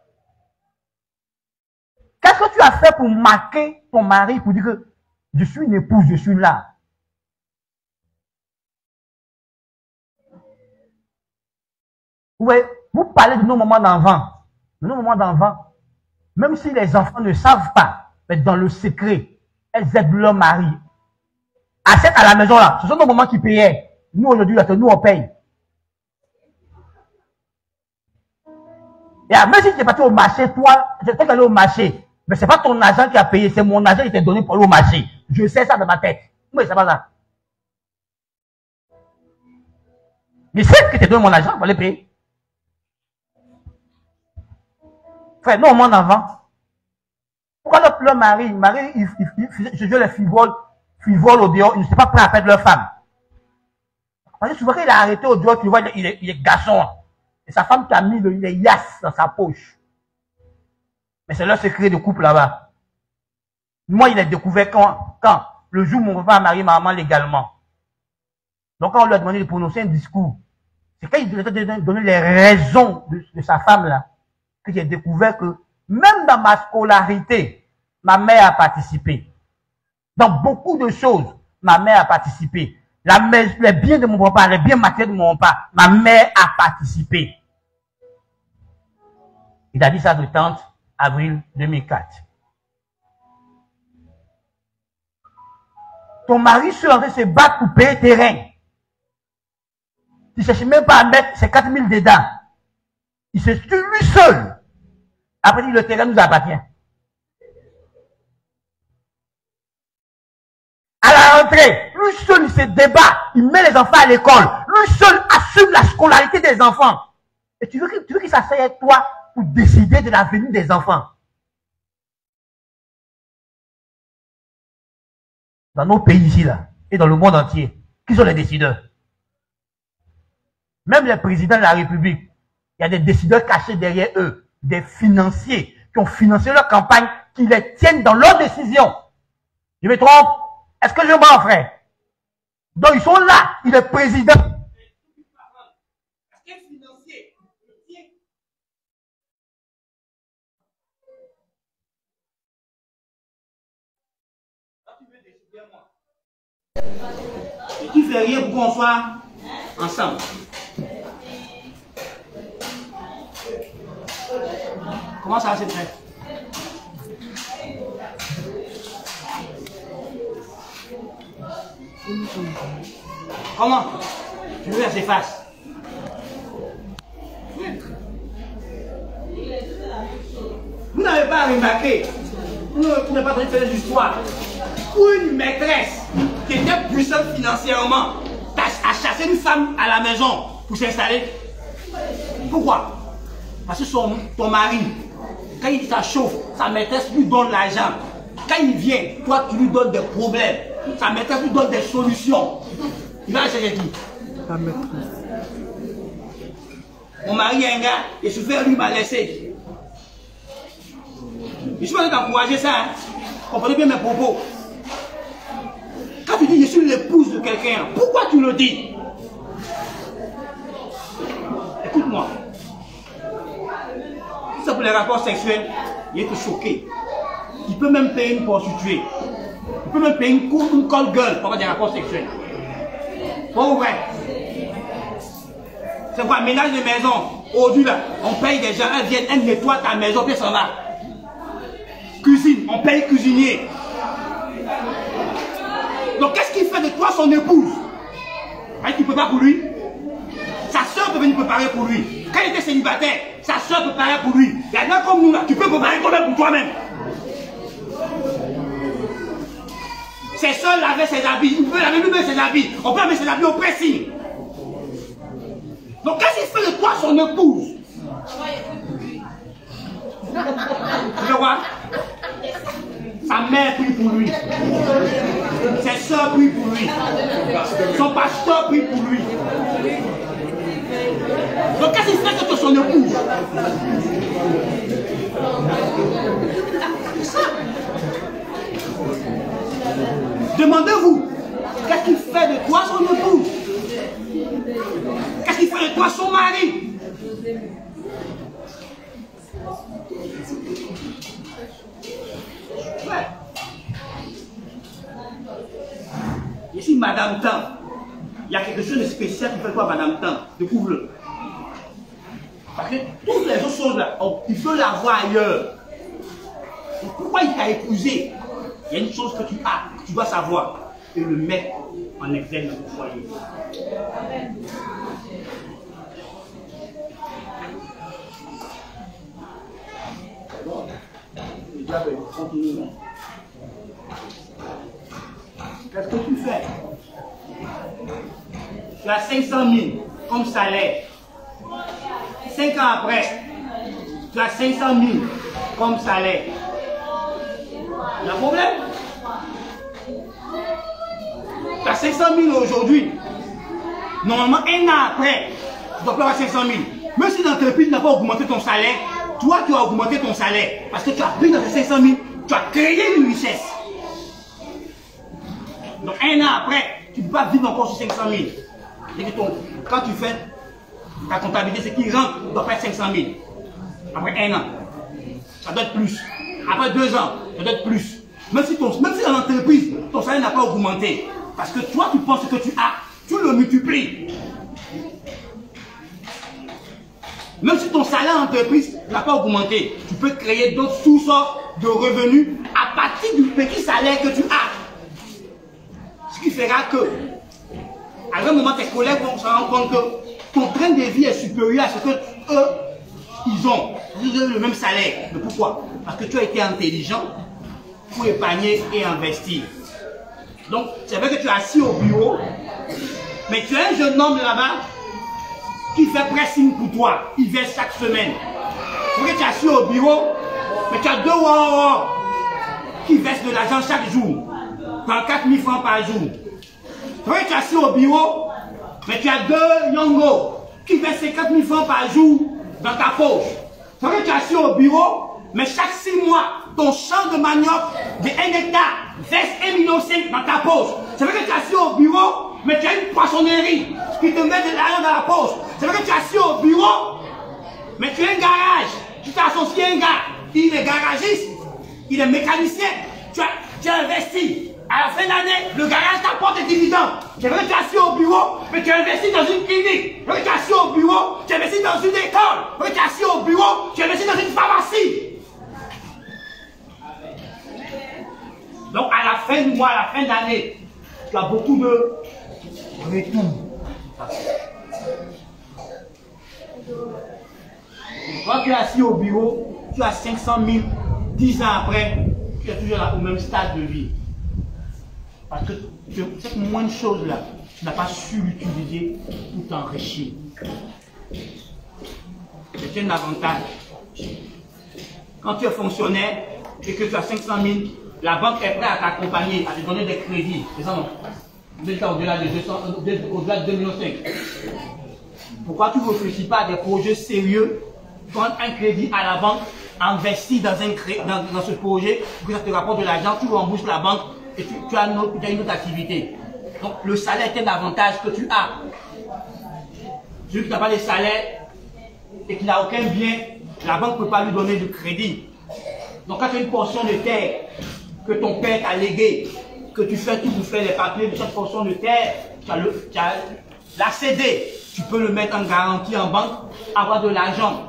Qu'est-ce que tu as fait pour marquer ton mari, pour dire que je suis une épouse, je suis là? Ouais, vous parlez de nos moments d'enfant. De nos moments d'enfant. Même si les enfants ne savent pas, mais dans le secret, elles aident leur mari. Assiette à la maison là, ce sont nos moments qui payaient. Nous aujourd'hui, là, nous on paye. Et même si tu es parti au marché, toi, tu es allé au marché, Mais c'est pas ton argent qui a payé, c'est mon argent qui t'est donné pour aller au marché. Je sais ça dans ma tête. Mais c'est pas ça. Mais c'est que tu donné mon argent pour aller payer. Frère, non, mon enfant. Pourquoi leur mari, je les frivoles au dehors, ils ne sont pas prêts à perdre leur femme. Parce que souvent, il a arrêté au dehors, tu vois, il est garçon. Et sa femme qui a mis les yas dans sa poche. Mais c'est leur secret de couple là-bas. Moi, il est découvert quand le jour où mon papa a marié ma maman légalement. Donc, quand on lui a demandé de prononcer un discours, c'est quand il a donné les raisons de sa femme là, que j'ai découvert que même dans ma scolarité, ma mère a participé. Dans beaucoup de choses, ma mère a participé. Les biens de mon papa, les biens matériels de mon papa, ma mère a participé. Il a dit ça le 30 avril 2004. Ton mari seul en train de se battre pour payer terrain. Il ne cherche même pas à mettre ses 4 000 dedans. Il se tue lui seul. Après, le terrain nous appartient. À la rentrée, lui seul, il se débat. Il met les enfants à l'école. Lui seul assume la scolarité des enfants. Et tu veux qu'il s'asseye avec toi pour décider de l'avenir des enfants. Dans nos pays ici, là, et dans le monde entier, qui sont les décideurs? Même les présidents de la République, il y a des décideurs cachés derrière eux, des financiers qui ont financé leur campagne, qui les tiennent dans leurs décisions. Je me trompe? Est-ce que je mens, frère? Donc ils sont là, il est président. Il ne fait rien pour qu'on soit ensemble. Comment ça se fait? Comment? Je veux qu'elle s'efface. Vous n'avez pas remarqué, vous n'avez pas fait l'histoire, où une maîtresse qui était puissante financièrement a chassé une femme à la maison pour s'installer. Pourquoi? Parce que ton mari, quand il s'achauffe, sa maîtresse lui donne l'argent. Quand il vient, toi tu lui donnes des problèmes. Sa maîtresse lui donne des solutions. Il va chercher qui? Sa maîtresse. Mon mari est un gars, et souffert, lui m'a laissé. Je suis pas d'encourager ça. Hein. Comprenez bien mes propos. Quand tu dis je suis l'épouse de quelqu'un, pourquoi tu le dis? Écoute-moi. Si c'est pour les rapports sexuels, il est choqué. Il peut même payer une prostituée. Il peut même payer une call girl pour avoir des rapports sexuels. Bon ou vrai? C'est quoi, ménage de maison? Aujourd'hui là, on paye des gens, elles viennent, elles nettoient ta maison, puis elles s'en va. Cuisine, on paye cuisinier. Donc qu'est-ce qu'il fait de toi son épouse? Tu ne peux pas pour lui. Sa soeur peut venir préparer pour lui. Quand il était célibataire, sa soeur préparait pour lui. Il y en a comme nous là, tu peux préparer toi-même pour toi-même. Ses soeurs lavaient ses habits, il peut laver lui-même ses habits. On peut mettre ses habits au pressing. Donc qu'est-ce qu'il fait de toi son épouse? Tu vois? Sa mère prie pour lui. Ses soeurs prient pour lui. Son pasteur prie pour lui. Donc qu'est-ce qu'il fait de son épouse? C'est ça. Demandez-vous, qu'est-ce qu'il fait de toi son épouse? Qu'est-ce qu'il fait de toi son mari? Ouais. Ici, Madame Tan, il y a quelque chose de spécial qui fait quoi, Madame Tan? Découvre-le. Parce que toutes les autres choses là, il peut l'avoir ailleurs. Donc, pourquoi il t'a épousé? Il y a une chose que tu as, que tu dois savoir, et le mettre en exergue dans ton foyer. Amen. continuons. Qu'est-ce que tu fais? Tu as 500 000 comme salaire. 5 ans après, tu as 500 000 comme salaire. Il y a un problème? Tu as 500 000 aujourd'hui. Normalement, un an après, tu dois plus avoir 500 000. Même si l'entreprise n'a pas augmenté ton salaire, toi, tu as augmenté ton salaire. Parce que tu as pris dans ces 500 000, tu as créé une richesse. Donc, un an après, tu ne peux pas vivre encore sur 500 000. Et que quand tu fais ta comptabilité, ce qui rentre doit faire 500 000. Après un an, ça doit être plus. Après 2 ans, ça doit être plus. Même si dans l'entreprise, ton salaire n'a pas augmenté. Parce que toi, tu penses que tu as, tu le multiplies. Même si ton salaire en entreprise n'a pas augmenté, tu peux créer d'autres sources de revenus à partir du petit salaire que tu as. Ce qui fera que, à un moment, tes collègues vont se rendre compte que ton train de vie est supérieur à ce que eux, ils ont le même salaire. Mais pourquoi? Parce que tu as été intelligent pour épargner et investir. Donc, c'est vrai que tu es assis au bureau, mais tu as un jeune homme là-bas qui fait pressing pour toi. Il vient chaque semaine. C'est vrai que tu es assis au bureau, mais tu as 2 qui versent de l'argent chaque jour. 34 000 francs par jour. C'est vrai que tu es assis au bureau, mais tu as 2 Yongo qui versent 50 000 francs par jour dans ta poche. C'est vrai que tu es assis au bureau, mais chaque 6 mois, ton champ de manioc de 1 hectare verse 1,5 million dans ta poche. C'est vrai que tu es assis au bureau, mais tu as une poissonnerie qui te met de l'argent dans la poche. C'est vrai que tu es assis au bureau, mais tu as un garage. Tu t'es associé à un gars. Il est garagiste, il est mécanicien. Tu as investi. À la fin de l'année, le garage t'apporte des dividendes. C'est vrai que tu es assis au bureau, mais tu as investi dans une clinique. C'est vrai que tu es assis au bureau, tu as investi dans une école. C'est vrai que tu es assis au bureau, tu as investi dans une pharmacie. Donc à la fin du mois, à la fin d'année, tu as beaucoup de retours. Quand tu es assis au bureau, tu as 500 000, 10 ans après, tu es toujours au même stade de vie. Parce que cette moindre chose-là, tu n'as pas su l'utiliser pour t'enrichir. C'est un avantage. Quand tu es fonctionnaire et que tu as 500 000, la banque est prête à t'accompagner, à te donner des crédits. C'est ça, non? Au-delà de 2,5 millions. Pourquoi tu ne réfléchis pas à des projets sérieux? Prendre un crédit à la banque, investir dans ce projet, pour que ça te rapporte de l'argent, tu rembourses la banque et tu as une autre activité. Donc le salaire est un avantage que tu as. Celui qui n'a pas de salaire et qui n'a aucun bien, la banque ne peut pas lui donner de crédit. Donc quand tu as une portion de terre que ton père t'a léguée, que tu fais tout pour faire les papiers de cette portion de terre, tu as la cédé, tu peux le mettre en garantie en banque, avoir de l'argent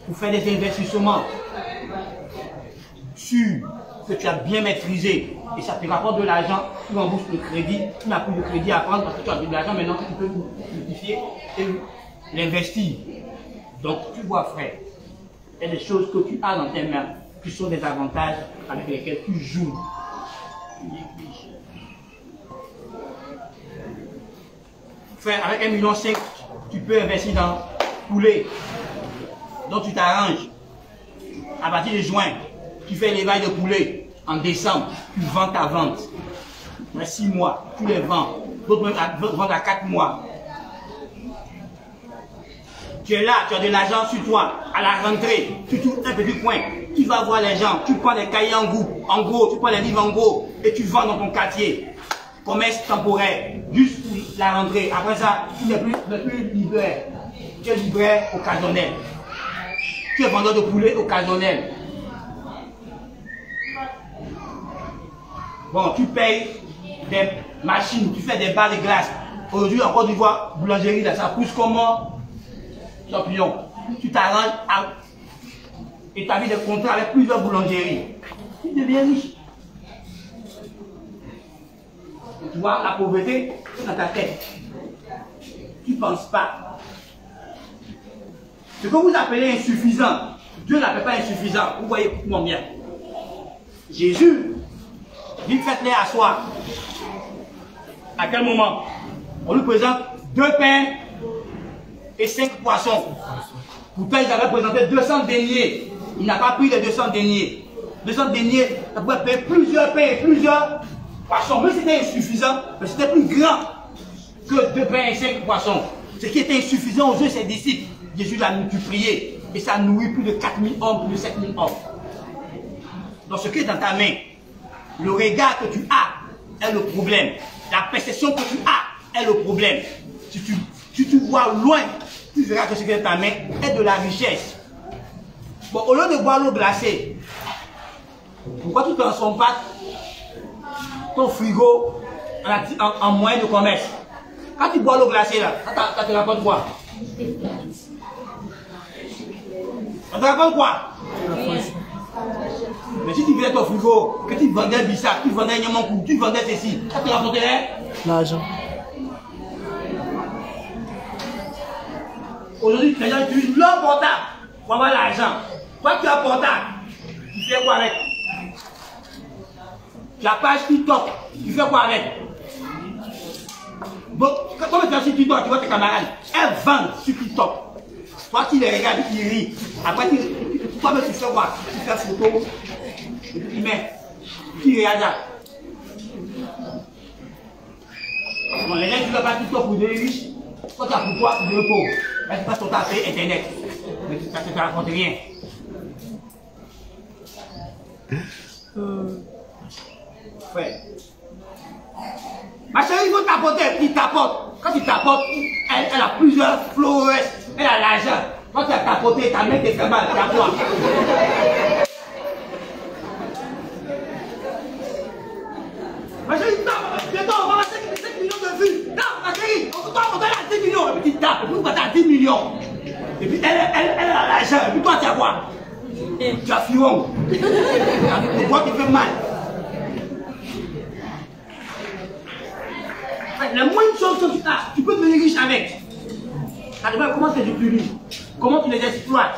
pour faire des investissements sûrs que tu as bien maîtrisé et ça te rapporte de l'argent, tu rembourses le crédit, tu n'as plus de crédit à prendre parce que tu as de l'argent maintenant que tu peux multiplier et l'investir. Donc tu vois frère, il y a des choses que tu as dans tes mains qui sont des avantages avec lesquels tu joues. Frère, avec 1,5 million, tu peux investir dans poulet. Donc tu t'arranges. À partir de juin, tu fais l'élevage de poulet. En décembre, tu vends ta vente. Dans 6 mois, tu les vends. D'autres même vendent à 4 mois. Tu es là, tu as de l'argent sur toi. À la rentrée, tu trouves un petit coin. Tu vas voir les gens. Tu prends des cahiers en gros, tu prends les livres en gros. Et tu vends dans ton quartier. Commerce temporaire. Juste pour la rentrée. Après ça, tu n'es plus libraire. Tu es libraire occasionnel. Tu es vendeur de poulet occasionnel. Bon, tu payes des machines, tu fais des barres de glace. Aujourd'hui, en Côte d'Ivoire, boulangerie, là, ça pousse comment? Champignon. Tu t'arranges à établir des contrats avec plusieurs boulangeries. Tu deviens riche. Tu vois, la pauvreté, c'est dans ta tête. Tu ne penses pas. Ce que vous appelez insuffisant, Dieu n'appelle pas insuffisant. Vous voyez comment bien. Jésus dit faites-les asseoir. À quel moment? On lui présente 2 pains et 5 poissons. Pourtant, ils avaient présenté 200 deniers. Il n'a pas pris les 200 deniers. 200 deniers, ça pouvait payer plusieurs pains et plusieurs poissons. Mais c'était insuffisant, mais c'était plus grand que 2 pains et 5 poissons. Ce qui était insuffisant aux yeux de ses disciples, Jésus l'a multiplié. Et ça nourrit plus de 4000 hommes, plus de 7000 hommes. Donc ce qui est dans ta main, le regard que tu as est le problème. La perception que tu as est le problème. Si tu vois loin, tu verras que ce qui est dans ta main est de la richesse. Bon, au lieu de boire l'eau glacée, pourquoi tu ne transformes pas ton frigo en moyen de commerce? Quand tu bois l'eau glacée, là, ça te rapporte quoi? Ça te rapporte quoi? Mais si tu vendais ton frigo, que tu vendais Bissap, tu vendais Nyamankou, tu vendais ceci, ça te rapporterait l'argent. Aujourd'hui, les gens utilisent leur portable pour avoir l'argent. Toi, tu as un portable, tu fais quoi avec? Tu as page TikTok, tu fais quoi avec? Bon, quand tu es sur TikTok, tu vois tes camarades, elles vendent sur TikTok. Toi, tu les regardes, tu ris. Après, toi-même, tu fais quoi? Tu fais photo, et puis tu mets, tu regardes ça. Bon, les gens qui ne veulent pas TikTok pour des riches, toi, tu as pour toi, pour des pauvres. Là, tu passes ton temps à faire Internet. Mais ça ne te raconte rien. Ouais. Ma chérie, il faut t'apporter, il t'apporte. Quand tu t'apportes, elle a plusieurs flores, elle a l'argent. Quand tu as tapoté, ta main t'es fait mal, tu as quoi? Ma chérie, bientôt on va avoir 5 millions de vues. Non, ma chérie, on va à 10 millions. Et puis tu tapes, et puis on va à 10 millions. Et puis elle a l'argent, et puis toi tu as quoi? Tu as fion. Pourquoi tu fais mal? La moindre chose que tu as, tu peux devenir riche avec. Ça dépend comment tu les utilises, comment tu les exploites.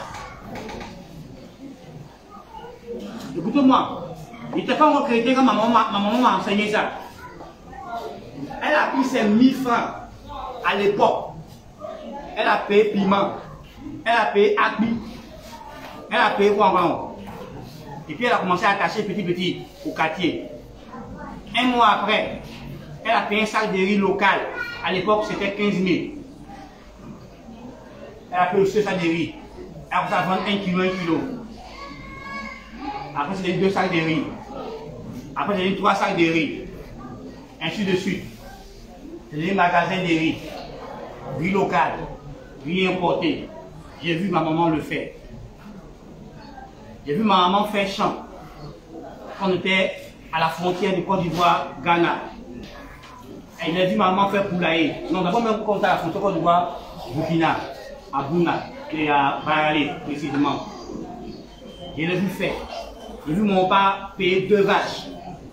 Écoutez-moi, il n'était pas encore chrétien quand ma maman m'a enseigné ça. Elle a pris ses 1000 francs à l'époque. Elle a payé piment, elle a payé acbi, elle a payé quoi encore. Et puis elle a commencé à attacher petit au quartier. Un mois après, elle a payé un sac de riz local. À l'époque, c'était 15 000. Elle a payé aussi un sac de riz. Elle a commencé à vendre 1 kilo. Après, c'était 2 sacs de riz. Après, j'ai eu 3 sacs de riz. Ainsi de suite. J'ai eu magasin de riz. Riz local. Riz importé. J'ai vu ma maman le faire. J'ai vu ma maman faire champ. Quand on était à la frontière de Côte d'Ivoire, Ghana. Et il a dit maman faire poulailler. Non, d'abord même quand on est à la frontière Côte d'Ivoire, Burkina, à Bouna et à Baralé précisément. Je l'ai vu faire. J'ai vu mon père payer 2 vaches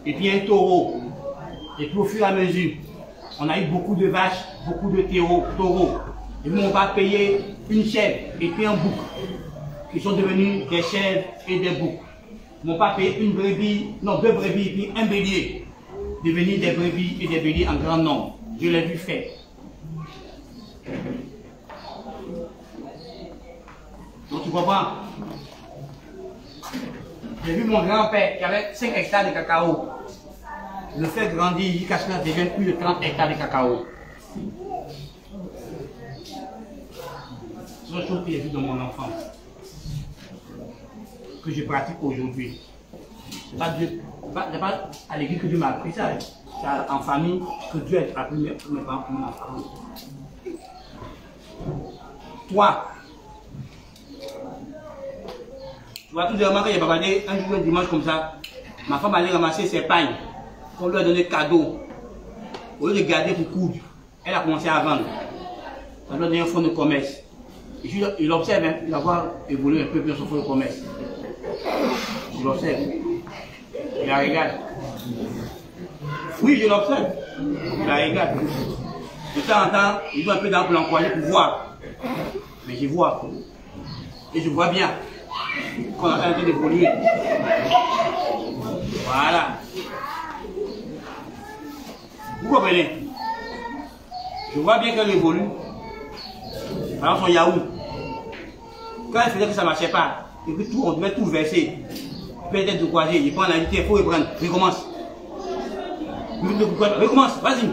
et puis un taureau. Et puis au fur et à mesure, on a eu beaucoup de vaches, beaucoup de taureaux. J'ai vu mon père payer une chèvre et puis un bouc. Qui sont devenus des chèvres et des boucs. Mon père payait 2 brebis et puis un bélier. Devenir des brebis et des béliers en grand nombre. Je l'ai vu faire. Donc tu comprends? J'ai vu mon grand-père qui avait 5 hectares de cacao. Le faire grandir jusqu'à ce qu'il devienne plus de 30 hectares de cacao. C'est une chose que j'ai vue dans mon enfance. Que je pratique aujourd'hui. Ce n'est pas à l'église que Dieu m'a appris ça. C'est en famille que Dieu a appris mes parents. Toi, tu vois, tout de même, quand il y a babadé, un jour, un dimanche comme ça, ma femme allait ramasser ses pagnes qu'on lui a donné cadeau. Au lieu de garder pour coudre, elle a commencé à vendre. Ça lui a donné un fonds de commerce. Et il observe, hein, il va voir évoluer un peu dans son fonds de commerce. Je l'observe. Je la regarde. Oui, je l'observe. Je la regarde. De temps en temps, il doit un peu dans pour l'encourager pour voir. Mais je vois. Et je vois bien qu'on est en train d'évoluer. Voilà. Vous comprenez? Je vois bien qu'elle évolue. Alors son Yahoo. Quand elle faisait que ça ne marchait pas, et puis tout, on devait tout verser. Peut-être de croiser, il prend la unité, il faut reprendre. Recommence. Recommence, vas-y.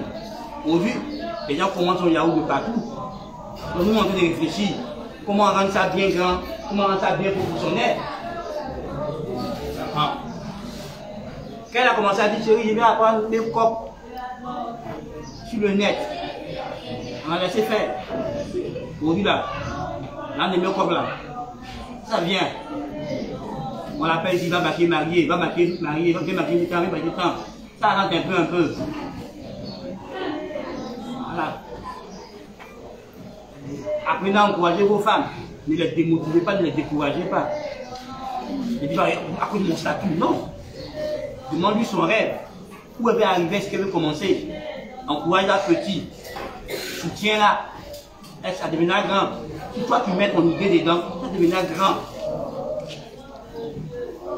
Aujourd'hui, les gens commencent son Yahoo de partout. Donc nous, on est en train de réfléchir. Comment rendre ça bien grand, comment rendre ça bien proportionnel. Ah. Quand elle a commencé à dire, chérie, je vais apprendre mes copes sur le net. On a laissé faire. Aujourd'hui là, là, les mêmes copes là, ça vient. On l'appelle, il va marquer marié, il va marquer marié, il va marquer du temps, il va marquer du temps. Ça rentre un peu. Voilà. Apprenez à encourager vos femmes. Ne les démotivez pas, ne les découragez pas. Il dit, à cause de mon statut, non. Demande-lui son rêve. Où elle veut arriver, est-ce qu'elle veut commencer? Encourage-la petit. Soutiens-la. Ça deviendra grand. Si toi tu mets ton idée dedans, ça deviendra grand.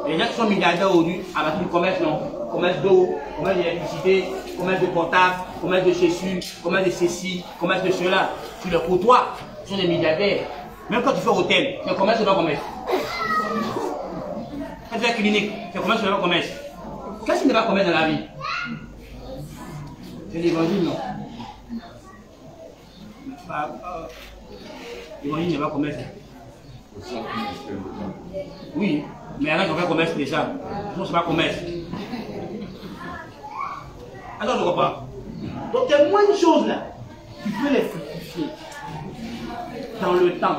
Les gens qui sont milliardaires aujourd'hui, à partir du commerce, non. Commerce d'eau, commerce d'électricité, commerce de portable, commerce de chaussures, commerce de ceci, commerce de cela. Tu les côtoies, ils sont des milliardaires. Même quand tu fais hôtel, c'est commerce, c'est pas commerce. Quand tu fais clinique, c'est commerce, c'est pas commerce. Qu'est-ce qui n'est pas commerce dans la vie? C'est l'évangile, non. L'évangile n'est pas commerce. Oui, mais alors on fait commerce déjà. Non, c'est pas commerce. Alors je comprends. Donc il y a moins de choses là. Tu peux les fructifier dans le temps.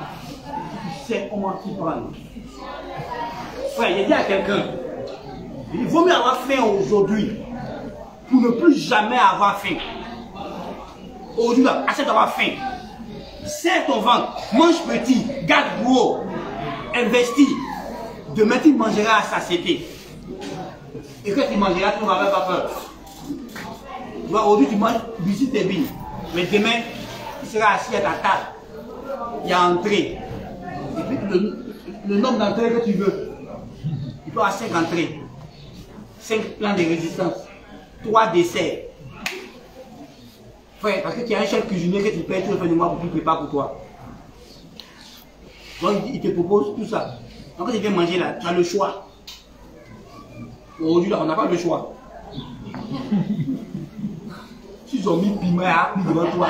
Tu sais comment t'y prendre. Frère, j'ai dit à quelqu'un, il vaut mieux avoir faim aujourd'hui pour ne plus jamais avoir faim. Aujourd'hui, accepte d'avoir faim. Serre ton ventre, mange petit, garde gros, investis. Demain, tu mangeras à satiété. Et quand tu mangeras, tu n'auras pas peur. Aujourd'hui, tu manges, visite tes billes. Mais demain, tu seras assis à ta table. Il y a entrée. Et puis, le nombre d'entrées que tu veux. Tu peux avoir 5 entrées. 5 plans de résistance. 3 desserts. Frère, parce que tu as un chef cuisinier que tu payes tout le fin du mois pour qu'il prépare pour toi. Donc il te propose tout ça. Donc quand tu viens manger là, tu as le choix. Aujourd'hui là, on n'a pas le choix. S'ils ont mis piment à devant toi,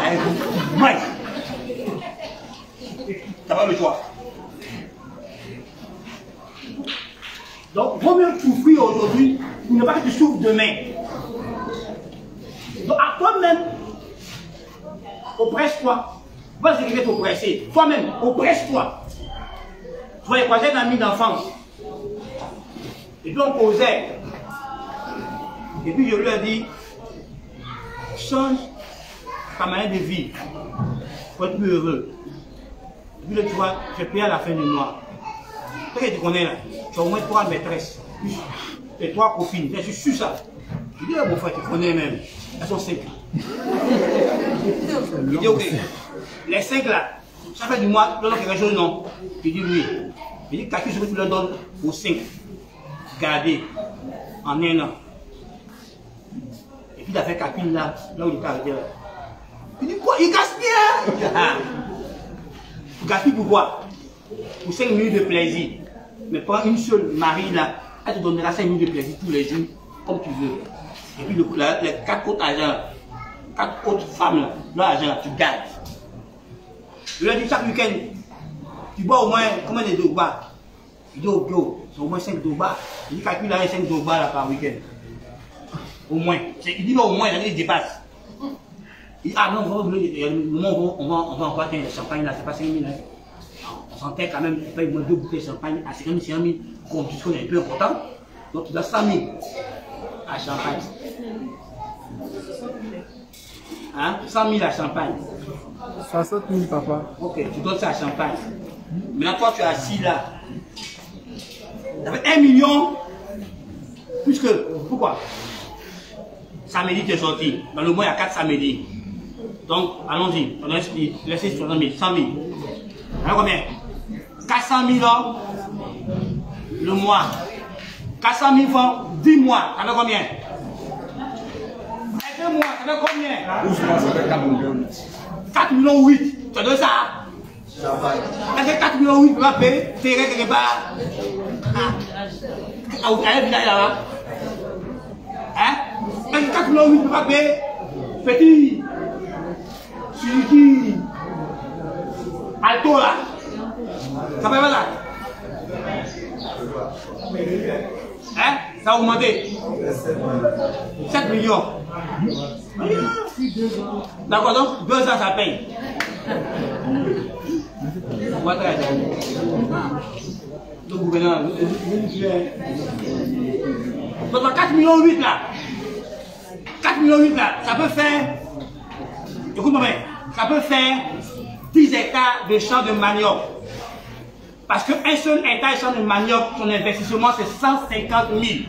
tu n'as pas le choix. Donc, vaut mieux souffrir aujourd'hui pour ne pas que tu souffres demain. Donc à toi-même, oppresse-toi. Pas ce qui va t'oppresser. Toi-même, oppresse-toi. Tu vas croiser un ami d'enfance. Et puis on causait. Et puis je lui ai dit, change ta manière de vivre pour être plus heureux. Et puis tu vois, je paye à la fin du mois. Toi que tu connais là, tu as au moins 3 maîtresses. Et 3 copines. Je suis sûr ça. Je dis, mon frère, tu connais même. Elles sont 5. Il dit, ok. Les 5 là, ça fait du mois, tu leur donnes quelque chose, non? Il dit oui. Il dit, calcule ce que tu leur donnes aux 5. Gardez. En 1 an. Et puis il a fait calcul là où il était arrêté là. Il dit quoi? Il gaspille! Tu gaspilles pourquoi? Pour 5 minutes de plaisir. Mais prends une seule Marie là, elle te donnera 5 minutes de plaisir tous les jours, comme tu veux. Et puis les 4 autres agents, 4 autres femmes, leur argent, tu gardes. Je lui ai dit chaque week-end, tu bois au moins combien de dogbas? Il dit, oh, c'est au moins 5 dogbas. Il dit, calcule là 5 dogbas là par week-end. Au moins. Il dit, non, au moins, il dépasse. Il dit, ah non, on va encore atteindre le champagne là, c'est pas 5 000. Hein. On s'entête quand même, tu payes au moins 2 bouteilles de champagne à 50 000, puisqu'on est un peu important. Donc tu dois 100 000 à champagne. Hein? 100 000 à champagne. 60 000, papa. Ok, tu donnes ça à champagne. Maintenant, toi, tu es assis là. Tu avais 1 million. Puisque, pourquoi? Samedi, tu es sorti. Dans le mois, il y a 4 samedis. Donc, allons-y. On a laissé 60 000, 100 000. Alors combien? 400 000 le mois. 400 000 francs 10 mois, ça fait combien? 2 mois, ça fait combien? 12 mois, ça fait 4 millions. 4 millions 8. Tu donnes ça? Est-ce que 4 millions 8 tu vas payer quelque part? Ah, vous avez vu là-bas? Hein? Est-ce que 4 millions 8 tu vas payer? Petit. Celui qui. Alto là. Ça fait pas là? Hein? Ça a augmenté. 7 millions. D'accord, donc 2 ans ça paye. Le gouverneur, donc 4 millions 8 là. 4 millions 8 là, ça peut faire. Écoute-moi bien, ça peut faire 10 hectares de champs de manioc. Parce qu'un seul hectare de champ de manioc, son investissement c'est 150 000.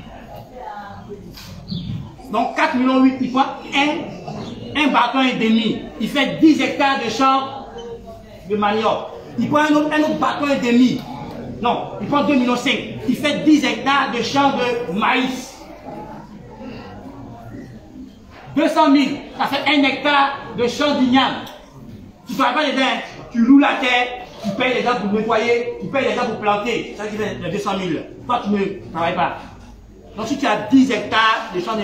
Donc 4 millions 8, il prend un bâton et demi. Il fait 10 hectares de champs de manioc. Il prend un autre bâton et demi. Non, il prend 2,5 millions. Il fait 10 hectares de champs de maïs. 200 000, ça fait 1 hectare de champs d'igname. Tu ne travailles pas les dents, tu loues la terre, tu payes les gens pour nettoyer, tu payes les gens pour planter. C'est ça qui fait les 200 000. Toi, tu ne travailles pas. Donc, si tu as 10 hectares de champs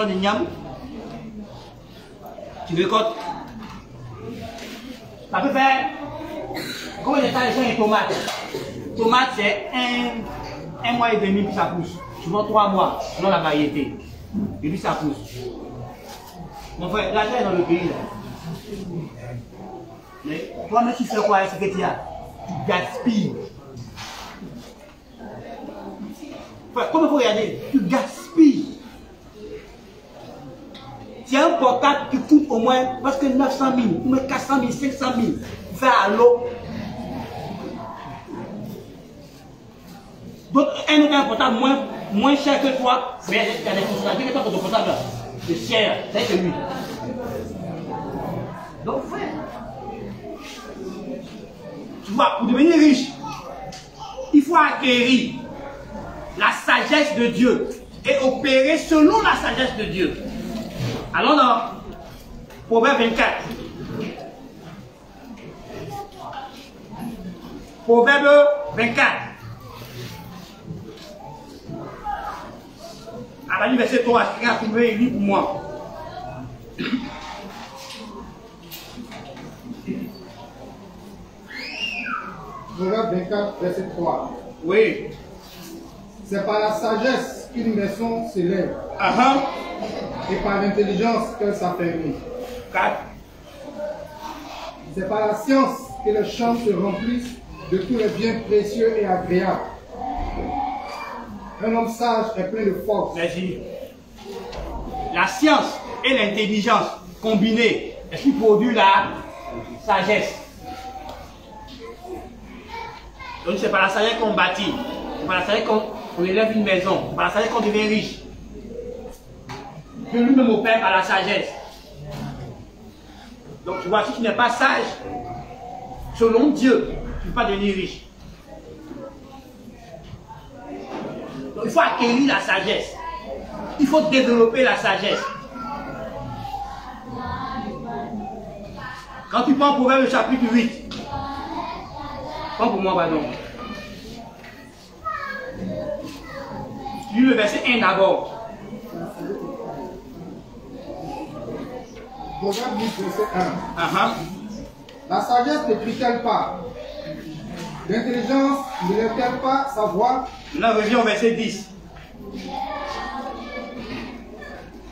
d'igname, tu récoltes. Ça peut faire combien d'hectares de champs de tomates? Tomate, c'est un mois et demi, puis ça pousse. Souvent 3 mois, selon la variété. Et puis ça pousse. Mon frère, la terre est dans le pays là. Mais toi-même, tu fais quoi avec ce que tu as? Tu gaspilles. Frère, comment il faut regarder? Tu gaspilles. Tu as un portable qui coûte au moins presque 900 000, ou même 400 000, 500 000. Va à l'eau. Donc, un autre portable moins cher que toi, mais il y a des fonctionnalités que ton portable c'est cher, c'est que lui. Donc, frère, tu vois, pour devenir riche, il faut acquérir la sagesse de Dieu et opérer selon la sagesse de Dieu. Allons dans Proverbe 24. Proverbe 24. À partir du verset 3, quelqu'un a trouvé une pour moi. Proverbe 24, verset 3. Oui. C'est par la sagesse qu'une maison s'élève, et par l'intelligence qu'elle s'affermit. 4. C'est par la science que les champs se remplissent de tous les biens précieux et agréables. Un homme sage est plein de force. Merci. La science et l'intelligence combinées, est-ce qui produit la sagesse? Donc c'est par la sagesse qu'on bâtit, c'est par la sagesse qu'on élève une maison, c'est par la sagesse qu'on devient riche. Dieu lui-même opère par la sagesse. Donc tu vois, si tu n'es pas sage, selon Dieu, tu ne peux pas devenir riche. Donc il faut acquérir la sagesse. Il faut développer la sagesse. Quand tu prends Proverbe chapitre 8, prends pour moi, pardon. Tu lis le verset 1 d'abord. Proverbe 8, verset 1. La sagesse ne crie-t-elle pas? L'intelligence ne lève-t-elle pas sa voix? Maintenant, reviens au verset 10.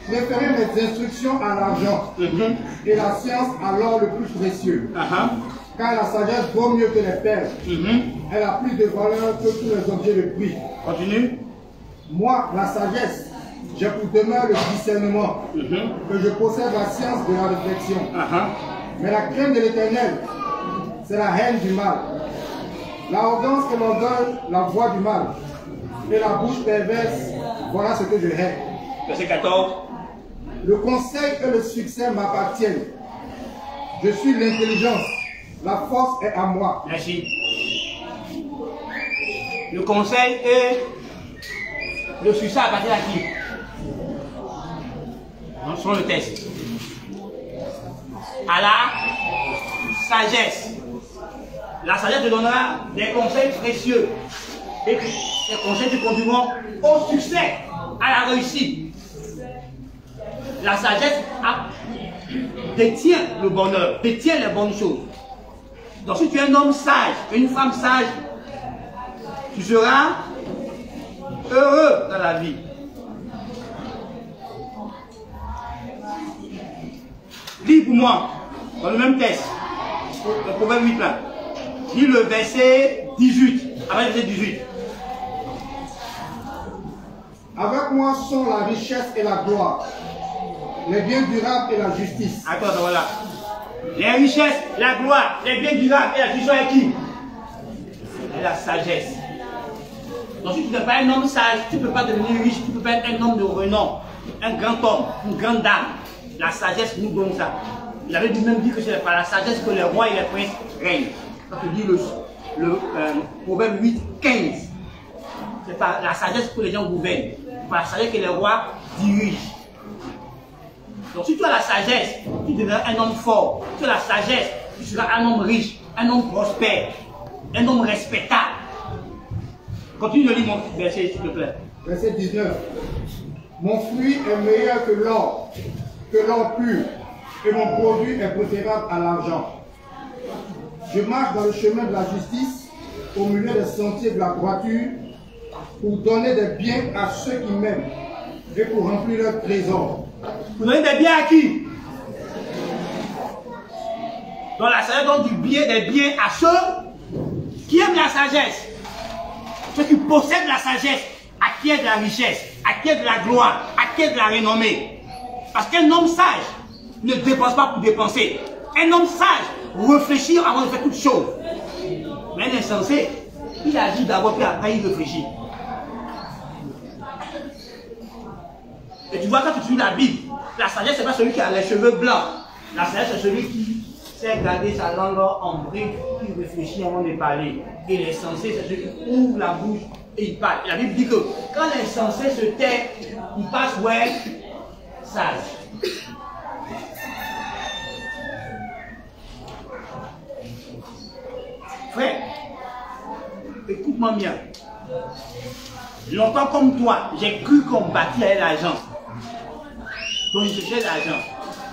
Préférez mes instructions à l'argent et la science à l'or le plus précieux. Car la sagesse vaut mieux que les perles. Elle a plus de valeur que tous les objets de prix. Continue. Moi, la sagesse, j'ai pour demeure le discernement, que je possède la science de la réflexion. Mais la crainte de l'Éternel, c'est la haine du mal. L'arrogance et l'orgueil, la voie du mal. Et la bouche perverse, voilà ce que je hais. Verset 14. Le conseil et le succès m'appartiennent. Je suis l'intelligence. La force est à moi. Merci. Le conseil et Le succès appartient à qui? Non, selon le test. À la sagesse. La sagesse te donnera des conseils précieux. Et ces conseils te conduiront au succès, à la réussite. La sagesse détient le bonheur, détient les bonnes choses. Donc si tu es un homme sage, une femme sage, tu seras heureux dans la vie. Lis pour moi, dans le même texte, le proverbe 8 là. Lis le verset 18, avec le verset 18. Avec moi sont la richesse et la gloire, les biens durables et la justice. Attends, voilà. Les richesses, la gloire, les biens durables et la justice est qui? Et la sagesse. Donc si tu n'es pas un homme sage, tu ne peux pas devenir riche, tu ne peux pas être un homme de renom, un grand homme, une grande dame. La sagesse nous donne ça. Il avait lui-même dit que c'est par la sagesse que les rois et les princes règnent. Ça te dit le proverbe 8, 15. C'est par la sagesse que les gens gouvernent. C'est par la sagesse que les rois dirigent. Donc si tu as la sagesse, tu deviendras un homme fort. Si tu as la sagesse, tu seras un homme riche, un homme prospère, un homme respectable. Continue de lire mon verset, s'il te plaît. Verset 19. Mon fruit est meilleur que l'or pur, et mon produit est préférable à l'argent. Je marche dans le chemin de la justice, au milieu des sentiers de la droiture, pour donner des biens à ceux qui m'aiment, et pour remplir leur trésor. Vous donnez des biens à qui? Donc la sagesse donne des biens à ceux qui aiment la sagesse. Ceux qui possèdent la sagesse, acquièrent de la richesse, acquièrent de la gloire, acquièrent de la renommée. Parce qu'un homme sage ne dépense pas pour dépenser. Un homme sage réfléchit avant de faire toute chose. Mais un insensé, il agit d'abord puis après il réfléchit. Et tu vois quand tu lis la Bible, la sagesse c'est pas celui qui a les cheveux blancs. La sagesse c'est celui qui sait garder sa langue en bride, qui réfléchit avant de parler. Et l'insensé c'est celui qui ouvre la bouche et il parle. Et la Bible dit que quand l'insensé se tait, il passe ouais, sage. Frère, écoute-moi bien. Longtemps comme toi, j'ai cru qu'on bâtit avec l'argent. Donc je cherchais l'argent.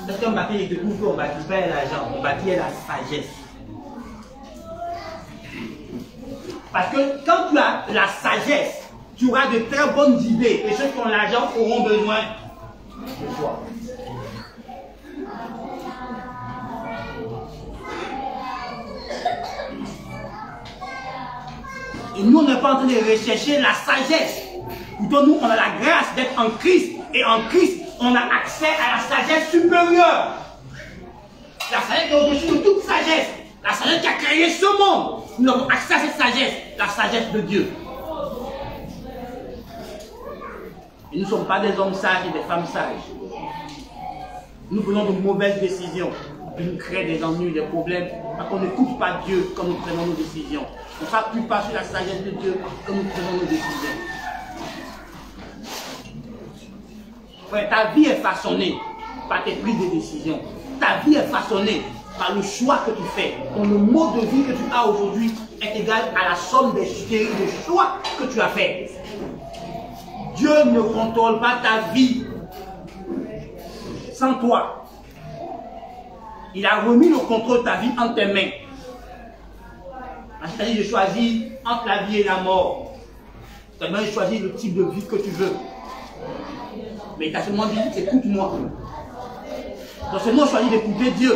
Parce qu'on bâtit, il découvre qu'on ne bâtit pas avec l'argent, on bâtit avec la sagesse. Parce que quand tu as la sagesse, tu auras de très bonnes idées et ceux qui ont l'argent auront besoin de toi. Et nous, on n'est pas en train de rechercher la sagesse. Plutôt, nous, on a la grâce d'être en Christ. Et en Christ, on a accès à la sagesse supérieure. La sagesse qui est au-dessus de toute sagesse. La sagesse qui a créé ce monde. Nous avons accès à cette sagesse. La sagesse de Dieu. Et nous ne sommes pas des hommes sages et des femmes sages. Nous prenons de mauvaises décisions. Et nous créons des ennuis, des problèmes. Parce qu'on n'écoute pas Dieu quand nous prenons nos décisions. On ne s'appuie pas sur la sagesse de Dieu quand nous prenons nos décisions. Frère, ta vie est façonnée par tes prises de décision. Ta vie est façonnée par le choix que tu fais. Donc le mode de vie que tu as aujourd'hui est égal à la somme des séries de choix que tu as fait. Dieu ne contrôle pas ta vie sans toi. Il a remis le contrôle de ta vie entre tes mains. C'est-à-dire, je choisis entre la vie et la mort. C'est-à-dire, je choisis le type de vie que tu veux. Mais il t'a seulement dit, écoute-moi. Donc, c'est nous choisi d'écouter Dieu.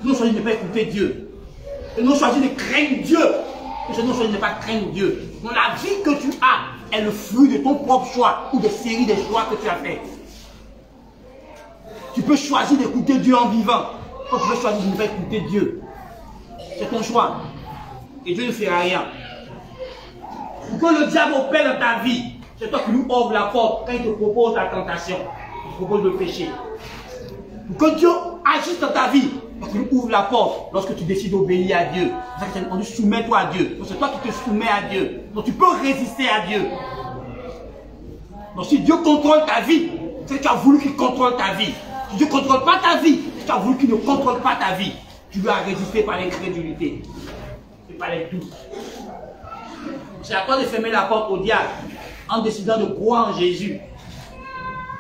Nous choisi de ne pas écouter Dieu. Et nous choisi de craindre Dieu. Et c'est nous choisi de ne pas craindre Dieu. Donc, la vie que tu as est le fruit de ton propre choix ou des séries de choix que tu as fait. Tu peux choisir d'écouter Dieu en vivant. Quand tu peux choisir de ne pas écouter Dieu. C'est ton choix. Et Dieu ne fera rien. Pour que le diable opère dans ta vie, c'est toi qui lui ouvres la porte quand il te propose la tentation, il te propose le péché. Pour que Dieu agisse dans ta vie, tu lui ouvres la porte lorsque tu décides d'obéir à Dieu. C'est ça qu'on dit soumets-toi à Dieu. Donc c'est toi qui te soumets à Dieu. Donc tu peux résister à Dieu. Donc si Dieu contrôle ta vie, c'est que tu as voulu qu'il contrôle ta vie. Si Dieu ne contrôle pas ta vie, tu as voulu qu'il ne contrôle pas ta vie. Tu lui as résisté par l'incrédulité et par les doutes. C'est à toi de fermer la porte au diable en décidant de croire en Jésus.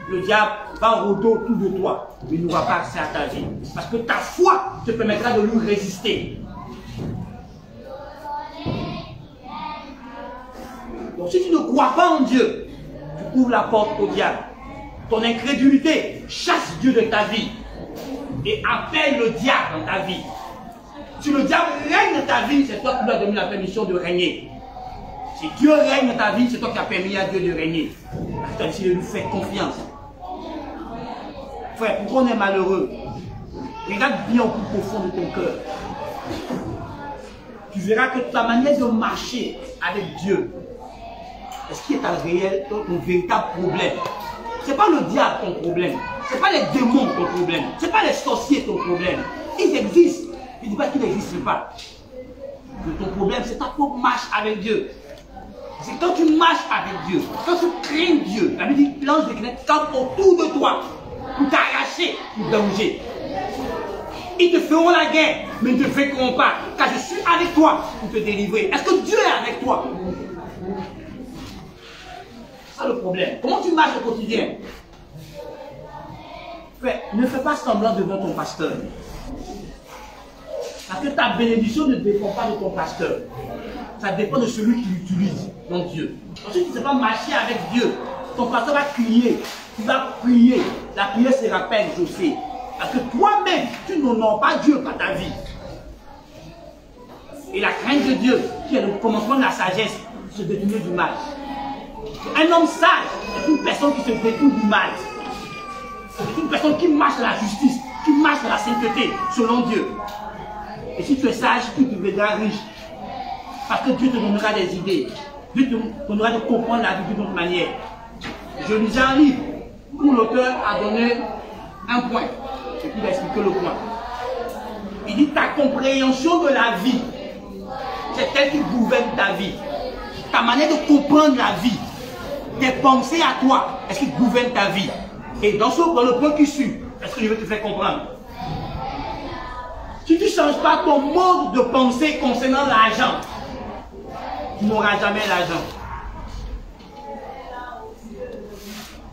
Le diable va rôder autour de toi, mais il n'aura pas accès à ta vie. Parce que ta foi te permettra de lui résister. Donc si tu ne crois pas en Dieu, tu ouvres la porte au diable. Ton incrédulité chasse Dieu de ta vie et appelle le diable dans ta vie. Si le diable règne dans ta vie, c'est toi qui lui as donné la permission de régner. Si Dieu règne dans ta vie, c'est toi qui as permis à Dieu de régner. Tu as décidé de lui faire confiance. Frère, pourquoi on est malheureux? Regarde bien au plus profond de ton cœur. Tu verras que ta manière de marcher avec Dieu, est-ce qu'il est ton véritable problème? Ce n'est pas le diable ton problème. Ce n'est pas les démons ton problème. Ce n'est pas les sorciers ton problème. Ils existent. Je ne dis pas qu'ils n'existent pas. Mais ton problème, c'est ta propre marche avec Dieu. C'est quand tu marches avec Dieu, quand tu crains Dieu, la Bible dit l'ange de Kénet campe autour de toi pour t'arracher du danger. Ils te feront la guerre, mais ils ne te vaincront pas, car je suis avec toi pour te délivrer. Est-ce que Dieu est avec toi? C'est ça le problème. Comment tu marches au quotidien? Frère, ne fais pas semblant devant ton pasteur. Parce que ta bénédiction ne dépend pas de ton pasteur. Ça dépend de celui qui l'utilise, donc Dieu. Ensuite, tu ne sais pas marcher avec Dieu. Ton pasteur va crier. Tu vas prier. La prière sera peine, je sais. Parce que toi-même, tu n'honores pas Dieu par ta vie. Et la crainte de Dieu, qui est le commencement de la sagesse, se détourner du mal. Un homme sage, c'est une personne qui se détourne du mal. C'est une personne qui marche dans la justice, qui marche dans la sainteté, selon Dieu. Et si tu es sage, tu deviendras riche. Parce que Dieu te donnera des idées. Dieu te donnera de comprendre la vie d'une autre manière. Je lisais un livre où l'auteur a donné un point. Et puis il a expliqué le point. Il dit ta compréhension de la vie, c'est elle qui gouverne ta vie. Ta manière de comprendre la vie, tes pensées à toi, est-ce qu'il gouverne ta vie? Et dans le point qui suit, est-ce que je vais te faire comprendre? Si tu ne changes pas ton mode de pensée concernant l'argent, tu n'auras jamais l'argent.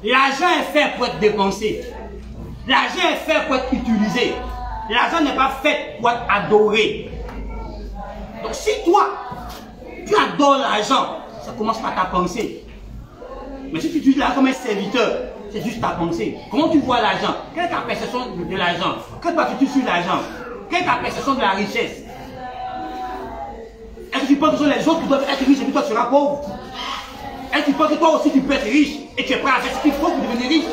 L'argent est fait pour être dépensé. L'argent est fait pour être utilisé. L'argent n'est pas fait pour être adoré. Donc si toi, tu adores l'argent, ça commence par ta pensée. Mais si tu utilises l'argent comme un serviteur, c'est juste ta pensée. Comment tu vois l'argent? Quelle est ta perception de l'argent? Quelle attitude sur l'argent? Quelle est ta perception de la richesse? Est-ce que tu penses que ce sont les autres qui doivent être riches et puis toi tu seras pauvre? Est-ce que tu penses que toi aussi tu peux être riche et tu es prêt à faire ce qu'il faut pour devenir riche?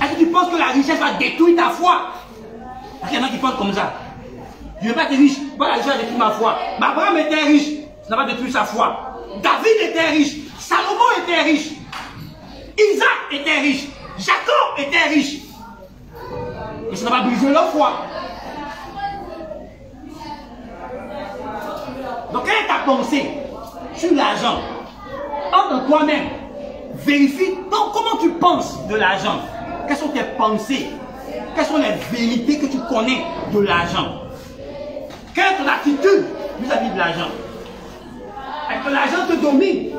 Est-ce que tu penses que la richesse va détruire ta foi? Parce qu'il y en a qui pensent comme ça. Je ne veux pas être riche, pas la richesse détruire ma foi. Mais Abraham était riche, ça n'a pas détruit sa foi. David était riche, Salomon était riche, Isaac était riche, Jacob était riche. Et ça n'a pas brisé leur foi. Donc quelle est ta pensée sur l'argent? Entre toi-même, vérifie donc comment tu penses de l'argent. Quelles sont tes pensées? Quelles sont les vérités que tu connais de l'argent? Quelle est ton attitude vis-à-vis de l'argent? Est-ce que l'argent te domine?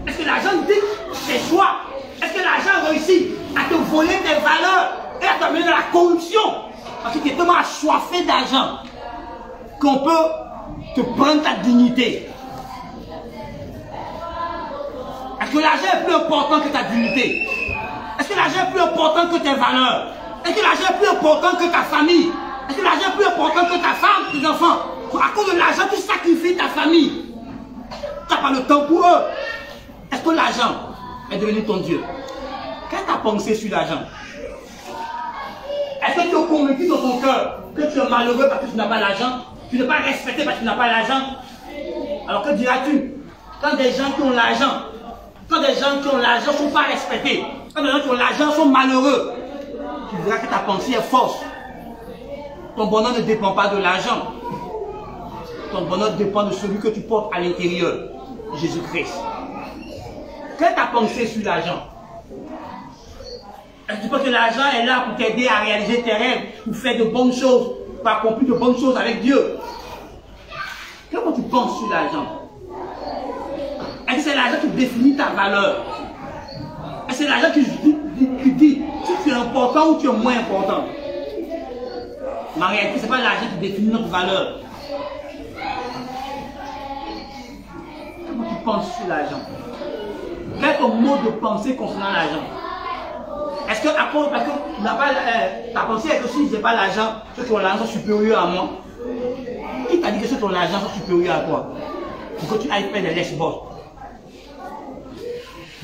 Est-ce que l'argent dicte tes choix? Est-ce que l'argent réussit à te voler tes valeurs et à t'amener dans la corruption? Parce que tu es tellement assoiffé d'argent qu'on peut te prendre ta dignité. Est-ce que l'argent est plus important que ta dignité? Est-ce que l'argent est plus important que tes valeurs? Est-ce que l'argent est plus important que ta famille? Est-ce que l'argent est plus important que ta femme, tes enfants? À cause de l'argent, tu sacrifies ta famille. Tu n'as pas le temps pour eux. Est-ce que l'argent est devenu ton Dieu? Quelle est ta pensée sur l'argent? Est-ce que tu es convaincu dans ton cœur que tu es malheureux parce que tu n'as pas l'argent? Tu n'es pas respecté parce que tu n'as pas l'argent? Alors que diras-tu? Quand des gens qui ont l'argent, quand des gens qui ont l'argent ne sont pas respectés, quand des gens qui ont l'argent sont malheureux, tu verras que ta pensée est fausse. Ton bonheur ne dépend pas de l'argent. Ton bonheur dépend de celui que tu portes à l'intérieur, Jésus-Christ. quelle est ta pensée sur l'argent? Est-ce que tu penses que l'argent est là pour t'aider à réaliser tes rêves, pour faire de bonnes choses, pour accomplir de bonnes choses avec Dieu? Qu'est-ce que tu penses sur l'argent? Est-ce que c'est l'argent qui définit ta valeur? Est-ce que c'est l'argent qui dit si tu es important ou tu es moins important? Mais en réalité, ce n'est pas l'argent qui définit notre valeur. Comment tu penses sur l'argent? Quel est ton mode de pensée concernant l'argent? Est-ce que à cause, parce que ta pensée est que si je n'ai pas l'argent, ceux qui ont l'argent sont supérieurs à moi? Qui t'a dit que ceux qui ont l'argent sont supérieurs à toi? Pour que tu ailles faire des lèche-boss.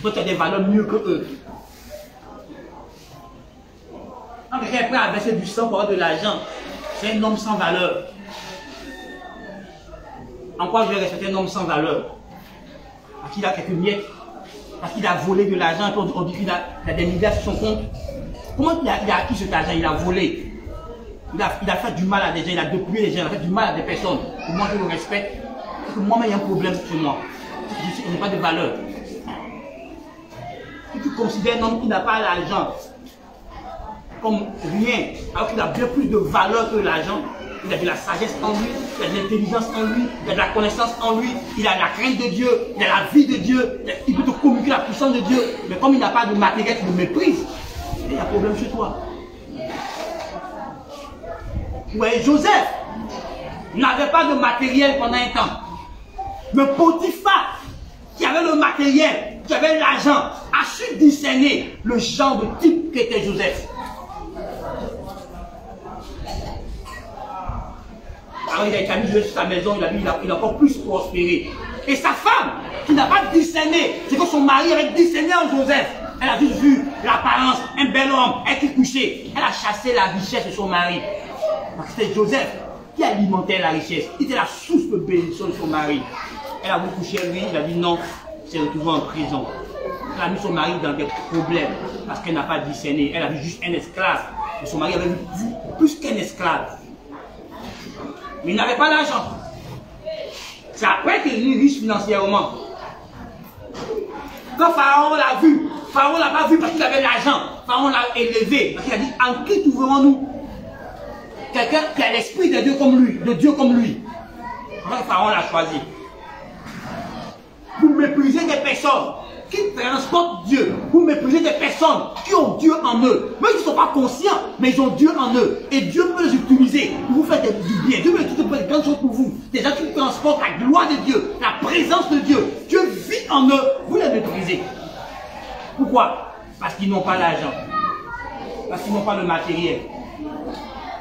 Pour que tu aies des valeurs mieux que eux. Quand quelqu'un est prêt à verser du sang pour avoir de l'argent, c'est un homme sans valeur. En quoi je vais respecter un homme sans valeur? Parce qu'il a quelques miettes, parce qu'il a volé de l'argent, on dit qu'il a des milliards sur son compte. Comment il a acquis cet argent? Il a volé. Il a fait du mal à des gens, il a dépouillé les gens, il a fait du mal à des personnes. Pour moi, je le respecte. Parce que moi-même, il y a un problème chez moi. Je n'ai pas de valeur. Si tu considères un homme qui n'a pas l'argent comme rien, alors qu'il a bien plus de valeur que l'argent, il a de la sagesse en lui, il a de l'intelligence en lui, il a de la connaissance en lui, il a la crainte de Dieu, il a la vie de Dieu, il peut te communiquer la puissance de Dieu, mais comme il n'a pas de matériel, il le méprise, il y a un problème chez toi. Ouais, Joseph n'avait pas de matériel pendant un temps, mais Potiphar, qui avait le matériel, qui avait l'argent, a su discerner le genre de type qu'était Joseph. Alors il a établi Joseph sur sa maison, il a encore plus prospéré. Et sa femme, qui n'a pas discerné, c'est que son mari avait discerné en Joseph. Elle a juste vu l'apparence, un bel homme, elle qui couchait. Elle a chassé la richesse de son mari. Parce que c'était Joseph qui alimentait la richesse. Il était la source de bénédiction de son mari. Elle a voulu coucher avec lui, il a dit non, il s'est retrouvé en prison. Elle a mis son mari dans des problèmes parce qu'elle n'a pas discerné. Elle a vu juste un esclave. Et son mari avait vu plus qu'un esclave. Mais il n'avait pas l'argent. C'est après qu'il est devenu riche financièrement. Quand Pharaon l'a vu, Pharaon ne l'a pas vu parce qu'il avait l'argent. Pharaon l'a élevé. Parce qu'il a dit, en qui trouverons-nous quelqu'un qui a l'esprit de Dieu comme lui, Alors Pharaon l'a choisi. Vous méprisez des personnes qui transportent Dieu. Vous méprisez des personnes qui ont Dieu en eux. Même s'ils ne sont pas conscients, mais ils ont Dieu en eux. Et Dieu peut les utiliser pour vous faire du bien. Dieu peut utiliser pour des grandes choses pour vous. Des gens qui transportent la gloire de Dieu, la présence de Dieu. Dieu vit en eux. Vous les méprisez. Pourquoi? Parce qu'ils n'ont pas l'argent. Parce qu'ils n'ont pas le matériel.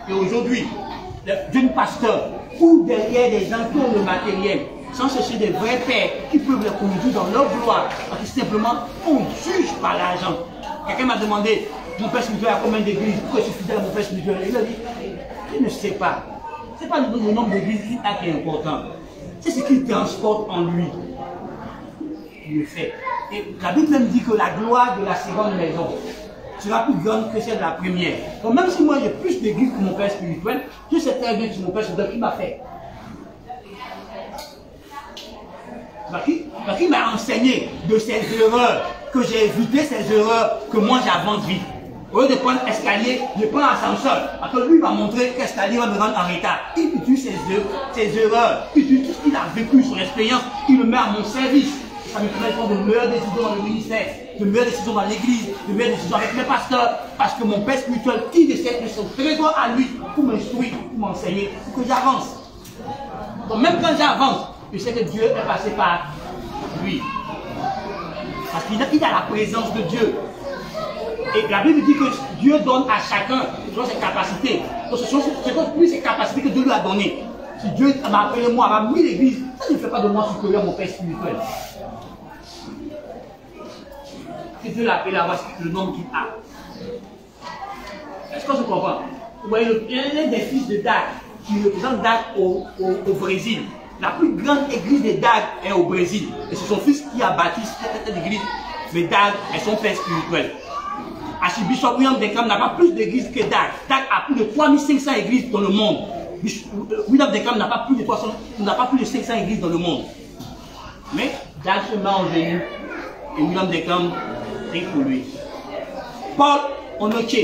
Et aujourd'hui, les jeunes pasteurs ou derrière des gens qui ont le matériel, sans chercher des vrais pères qui peuvent les conduire dans leur gloire, parce que simplement on juge par l'argent. Quelqu'un m'a demandé, mon père spirituel a combien d'églises? Pourquoi je suis fidèle à mon père spirituel? Il a dit, il ne sait pas. Ce n'est pas le nombre d'églises qui est important. C'est ce qu'il transporte en lui. Il le fait. Et la Bible même dit que la gloire de la seconde maison sera plus grande que celle de la première. Donc même si moi j'ai plus d'églises que mon père spirituel, je sais très bien que c'est mon père spirituel qui m'a fait. Parce qu'il m'a enseigné de ces erreurs que j'ai évitées, ces erreurs que moi j'avance vite. Au lieu de prendre l'escalier, je prends l'ascenseur. Parce que lui m'a montré que l'escalier va me rendre en retard. Il utilise ses erreurs, il utilise tout ce qu'il a vécu, son expérience, il le met à mon service. Ça me permet de prendre de meilleures décisions dans le ministère, de meilleures décisions dans l'église, de meilleures décisions avec mes pasteurs. Parce que mon père spirituel, il essaie de se trésor à lui pour m'instruire, pour m'enseigner, pour que j'avance. Donc même quand j'avance, je sais que Dieu est passé par lui. Parce qu'il a la présence de Dieu. Et la Bible dit que Dieu donne à chacun selon ses capacités. Donc ce sont plus ses capacités que Dieu lui a données. Si Dieu m'a appelé moi, m'a mis l'église, ça ne fait pas de moi supérieur à mon père spirituel. Si Dieu l'a appelé à voir le nom qu'il a. Est-ce qu'on se comprend? Vous voyez, il y a un des fils de Dag qui représente Dag au Brésil. La plus grande église de Dag est au Brésil. Et c'est son fils qui a bâti cette église. Mais Dag est son père spirituel. Archibishop William Deckham n'a pas plus d'églises que Dag. Dag a plus de 3500 églises dans le monde. William Deckham n'a pas plus de 500 églises dans le monde. Mais Dag se met en génie Et William Declan prie pour lui. Paul Onoche,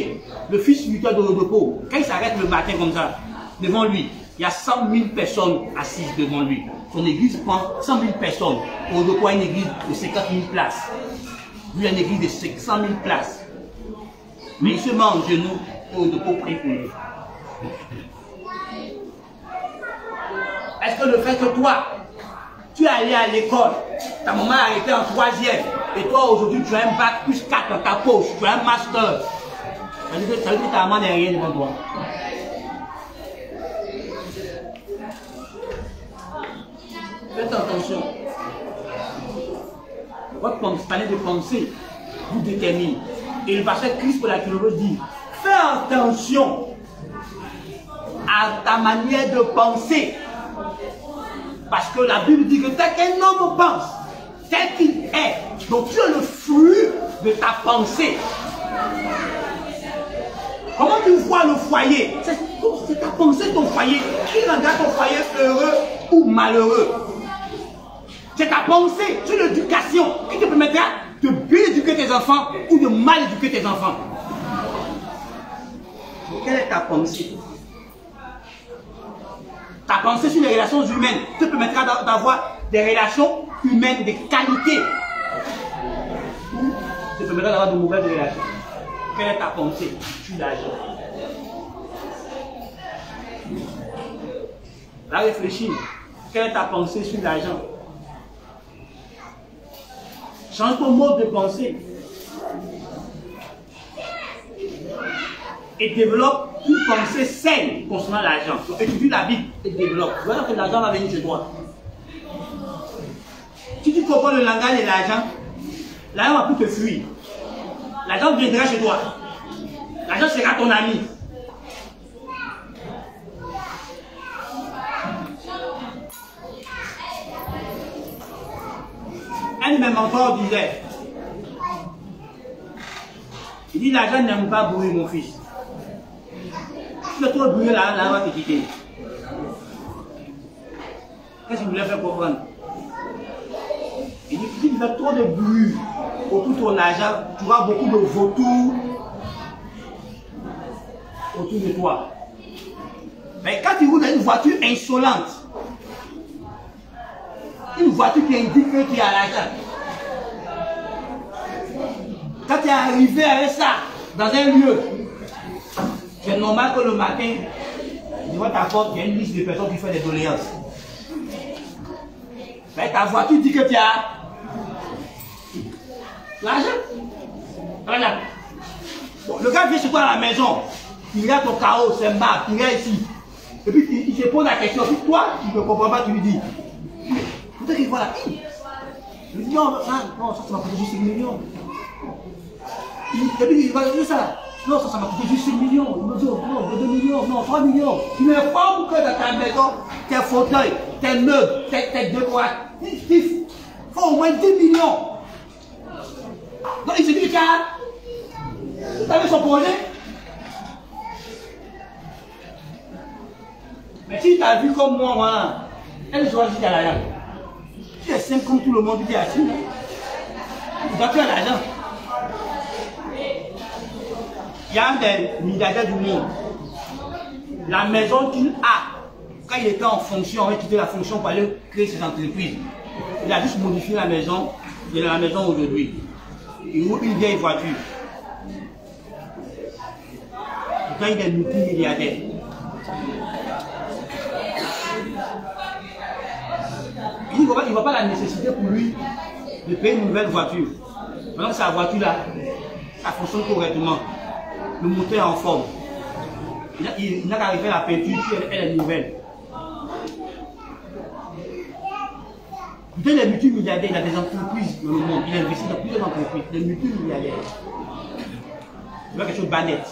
le fils lutteur de repos, quand il s'arrête le matin comme ça, devant lui, il y a 100 000 personnes assises devant lui. Son église prend 100 000 personnes. Au repos a une église de 50 000 places. Lui a une église de 100 000 places. Mais il se met en genoux au repos prie pour lui. Est-ce que le fait que toi, tu es allé à l'école, ta maman a arrêté en 3e, et toi aujourd'hui tu as un bac plus 4 dans ta poche, tu as un master, ça veut dire que ta maman n'est rien devant toi. Faites attention. Votre panier de pensée vous détermine. Et le pasteur Christ pour la Théologie dit, fais attention à ta manière de penser. Parce que la Bible dit que tel qu'un homme pense, tel qu'il est. Donc tu es le fruit de ta pensée. Comment tu vois le foyer? C'est ta pensée, ton foyer. Qui rendra ton foyer heureux ou malheureux? C'est ta pensée, c'est l'éducation qui te permettra de bien éduquer tes enfants ou de mal éduquer tes enfants. Quelle est ta pensée? Ta pensée sur les relations humaines te permettra d'avoir des relations humaines de qualité. Ou te permettra d'avoir de mauvaises relations. Quelle est ta pensée sur l'argent? Là, réfléchis. Quelle est ta pensée sur l'argent? Change ton mode de pensée. Et développe une pensée saine concernant l'argent. Étudie la Bible et développe. Tu vois que l'argent va venir chez toi. Si tu comprends le langage de l'argent va plus te fuir. L'argent viendra chez toi. L'argent sera ton ami. Un de mes mentors disait, il dit l'argent n'aime pas brûler mon fils. Si tu es trop brûlé, l'argent va te quitter. Qu'est-ce qu'il voulait faire comprendre? Il dit si tu fais trop de bruit autour de ton argent, tu auras beaucoup de vautours autour de toi. Mais quand tu roules dans une voiture insolente, une voiture qui indique que tu es à l'argent. Quand tu es arrivé avec ça dans un lieu, c'est normal que le matin, devant ta porte, il y a une liste de personnes qui font des doléances. Mais ta voiture dit que tu as l'argent. Voilà. Bon, le gars vient chez toi à la maison, il regarde ton carreau, c'est marque, il regarde ici. Et puis il se pose la question, puis toi, tu ne comprends pas, tu lui dis. Peut-être qu'il voit la fille. Il dit non, ça m'a coûté juste 5 millions. Et puis il va dire ça. Non, ça m'a coûté juste 5 millions. Il me dit non, 2 millions, non, 3 millions. Tu ne formes que dans ta maison, tes fauteuils, tes meubles, tes décors. Il faut au moins 10 millions. Donc il se dit que tu avais son projet. Mais si tu as vu comme moi, voilà, elle choisit à l'argent. Tu es simple comme tout le monde qui est assis. Tu dois faire l'argent. Il y a un des milliardaires du monde. La maison qu'il a, quand il était en fonction, il a quitté la fonction pour aller créer ses entreprises. Il a juste modifié la maison. Il est dans la maison aujourd'hui. Il roule une vieille voiture. Pourtant, il est multimilliardaire. Il ne voit pas la nécessité pour lui de payer une nouvelle voiture. Pendant que sa voiture-là, ça fonctionne correctement. Le moteur est en forme. Il n'a qu'à arriver à la peinture, elle est nouvelle. Il est multimilliardaire, il a des entreprises dans le monde. Il investit dans plusieurs entreprises. Il est multimilliardaire. Il veut quelque chose de banette.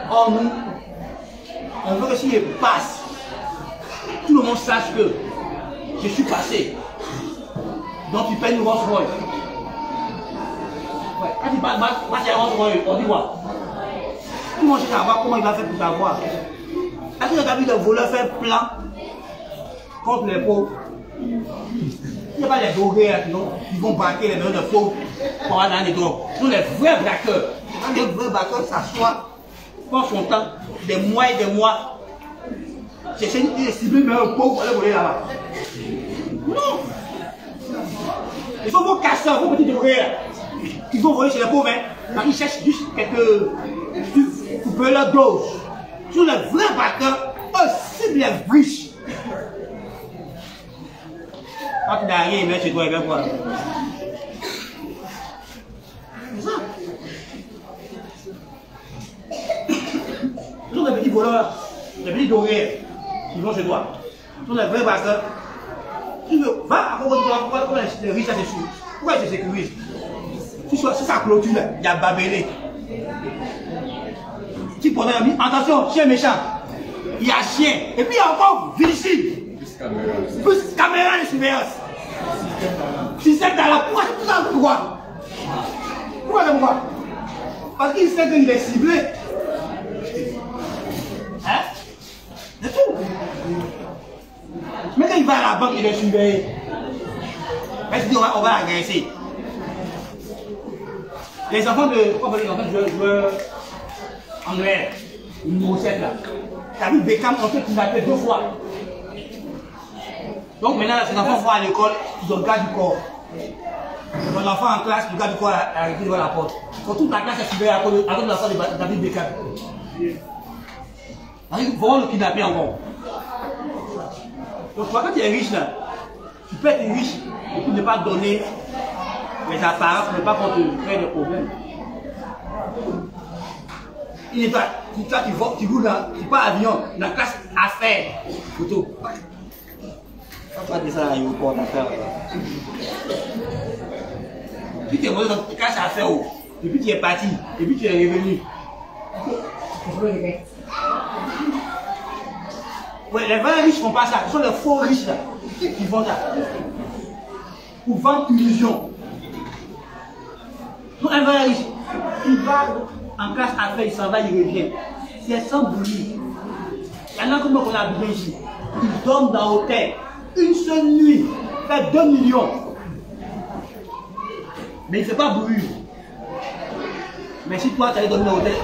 Or, nous, on veut que s'il passe, tout le monde sache que je suis passé. Donc tu payes une Rolls Royce. Ouais. Quand tu passes à Rolls Royce, on dit quoi? Tout le monde cherche à voir comment il va faire pour t'avoir. Est-ce que tu as vu le voleur faire plan contre les pauvres? Il n'y a pas les dorés qui vont braquer les maisons de pauvres pour aller dans les drogues. Ce sont les vrais braqueurs. Quand les vrais braqueurs s'assoient, prennent son temps, des mois et des mois, chercher une cible, mais un pauvre pour aller voler là-bas. Non! Ils sont vos casseurs, vos petits dorés là. Ils vont voler chez les pauvres, hein. Ils cherchent juste quelques. Couper leur dose. Ce sont les vrais braqueurs, aussi les riches. Quand tu n'as rien, mais chez toi, il va voir. C'est ça. Ce sont des petits voleurs, des petits dorés qui vont chez toi. Ce sont des vrais braqueurs. Tu veux, va à propos de toi, pourquoi les riches, ça c'est sûr. Pourquoi ils se sécurisent? Si ça clôture, il y a Babélé. Tu prends un ami, attention, chien méchant. Il y a chien. Et puis il y a encore vigile. Plus caméra de surveillance. Système d'alerte. Pourquoi c'est tout ça pourquoi? Pourquoi c'est pourquoi? Parce qu'il sait qu'il est ciblé. Hein? C'est tout. Mais quand il va à la banque, il est surveillé. Mais tu dis, on va agresser. Les enfants de joueurs anglais, numéro 7 là. T'as vu Beckham, on fait qu'il a fait 2 fois. Donc maintenant, ces enfants vont à l'école, ils ont garde du corps. Mon enfant en classe, le garde du corps a arrêté devant la porte. Quand toute la classe est surveillée à cause de l'enfant de David Beckham. Il faut le kidnapper encore. Donc quand tu es riche là, tu peux être riche et puis ne pas donner les apparences, ne pas qu'on te crée des problèmes. Il n'est pas, tu roules là, tu pars avion, dans la classe affaires, photo. Quand tu vas descendre à l'aéroport d'affaires, tu t'es monté dans la classe affaires, et puis tu es parti, et puis tu es revenu. Ouais, les vrais riches ne font pas ça, ce sont les faux riches là, qui font ça. Pour vendre illusion. Donc un vrai riche, il va en classe affaires, il s'en va, il revient. C'est sans bruit. Il y en a comme on a besoin ici. Ils dorment dans l'hôtel. Une seule nuit, fait 2 millions. Mais il ne fait pas bruit. Mais si toi, tu allais dormir dans l'hôtel,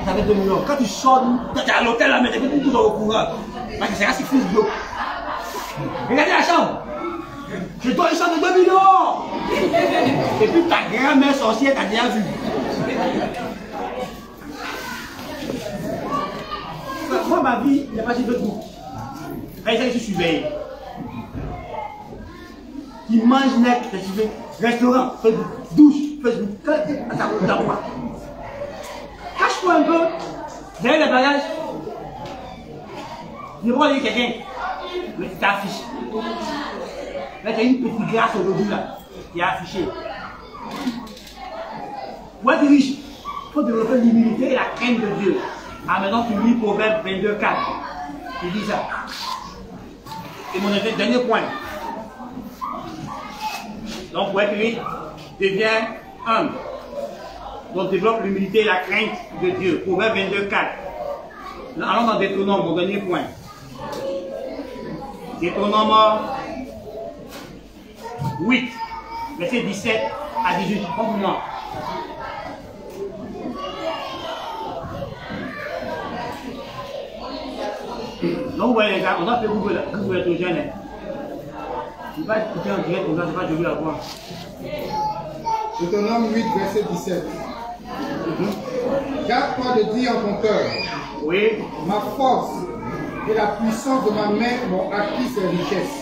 ça fait 2 millions. Quand tu sors, tu es à l'hôtel là, mais tu es tout au courant. Parce que c'est assez fils d'eau. Regardez la chambre. Je dois une chambre de 2 millions. Et puis ta grand-mère sorcière, t'as déjà vu. Moi, ma vie, il n'y a pas si de tout. Je suis surveillé. Qui mange net, je suis surveillé. Restaurant, Facebook, douche, Facebook, cache-toi un peu, derrière les bagages. Je ne vais pas dire quelqu'un, mais tu t'affiches. Là, tu as une petite grâce aujourd'hui là, qui est affichée. Pour être riche, il faut développer l'humilité et la crainte de Dieu. Ah, maintenant tu lis Proverbe 22, 4. Tu dis ça. C'est mon dernier point. Donc, pour être riche, deviens humble. Donc, développe l'humilité et la crainte de Dieu. Proverbe 22, 4. Allons dans Deutéronome, mon dernier point. Deutéronome 8, verset 17 à 18. Comprends-moi. Donc, vous voyez les gars, on a fait Google là. Vous êtes aux jeunes. Je ne vais pas écouter en direct, on ne va pas jouer la voix. Deutéronome 8, verset 17. Garde-toi de dire en ton cœur. Oui. Ma force et la puissance de ma main m'ont acquis ces richesses.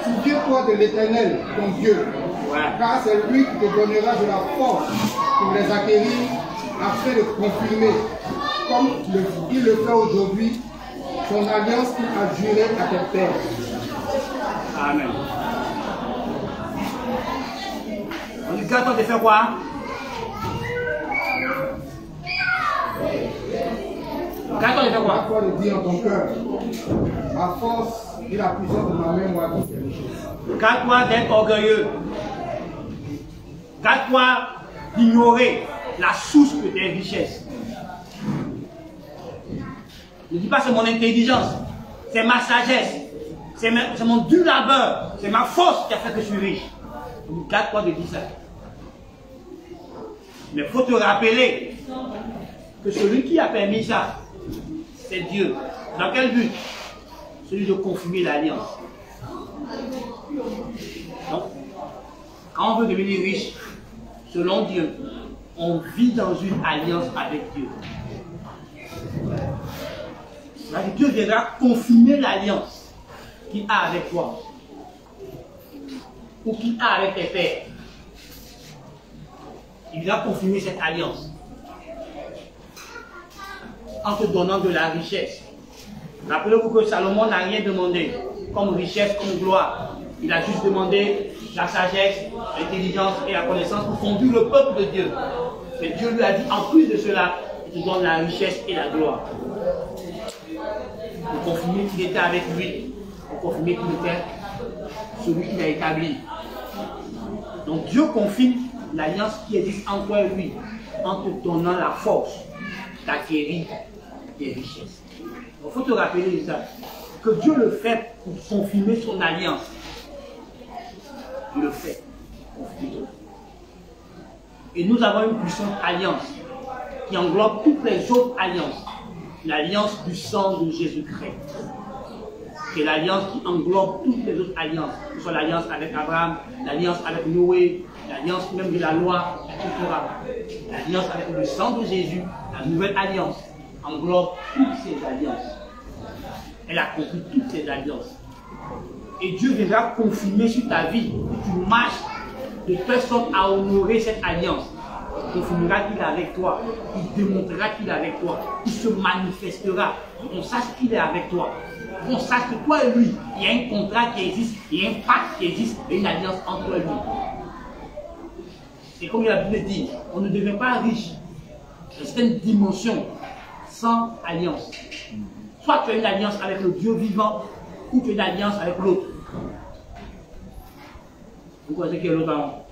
Souviens-toi de l'Éternel, ton Dieu, car c'est lui qui te donnera de la force pour les acquérir, afin de confirmer, comme il le fait aujourd'hui, son alliance qu'il a jurée à tes pères. Amen. On dit garde-toi de faire quoi? Garde-toi de faire quoi? Garde-toi de dire en ton cœur, ma force et la puissance de ma main m'ont acquis ces richesses. Garde-toi d'être orgueilleux. Garde-toi d'ignorer la source de tes richesses. Ne dis pas c'est mon intelligence, c'est ma sagesse, c'est mon dur labeur, C'est ma force qui a fait que je suis riche. Garde-toi de dire ça. Mais il faut te rappeler que celui qui a permis ça, c'est Dieu. Dans quel but? Celui de confirmer l'alliance. Donc, quand on veut devenir riche, selon Dieu, on vit dans une alliance avec Dieu. Dieu viendra confirmer l'alliance qu'il a avec toi ou qu'il a avec tes pères. Il viendra confirmer cette alliance en te donnant de la richesse. Rappelez-vous que Salomon n'a rien demandé comme richesse, comme gloire. Il a juste demandé la sagesse, l'intelligence et la connaissance pour conduire le peuple de Dieu. Et Dieu lui a dit, en plus de cela, il te donne la richesse et la gloire. Pour confirmer qu'il était avec lui, pour confirmer qu'il était celui qu'il a établi. Donc Dieu confirme l'alliance qui existe entre toi et lui, en te donnant la force d'acquérir des richesses. Il faut te rappeler ça, que Dieu le fait pour confirmer son alliance. Il le fait. Et nous avons une puissante alliance qui englobe toutes les autres alliances. L'alliance du sang de Jésus-Christ. C'est l'alliance qui englobe toutes les autres alliances. Que ce soit l'alliance avec Abraham, l'alliance avec Noé, l'alliance même de la loi, etc. L'alliance avec le sang de Jésus, la nouvelle alliance, englobe toutes ces alliances. Elle accomplit toutes ces alliances. Et Dieu viendra confirmer sur ta vie que tu marches de personne à honorer cette alliance. Il confirmera qu'il est avec toi. Il démontrera qu'il est avec toi. Il se manifestera. On sache qu'il est avec toi. On sache que toi et lui, il y a un contrat qui existe, il y a un pacte qui existe et une alliance entre toi et lui. Et comme la Bible dit, on ne devient pas riche. C'est une dimension sans alliance. Soit tu as une alliance avec le Dieu vivant, ou tu as une alliance avec l'autre. Vous connaissez qui est l'autre avant?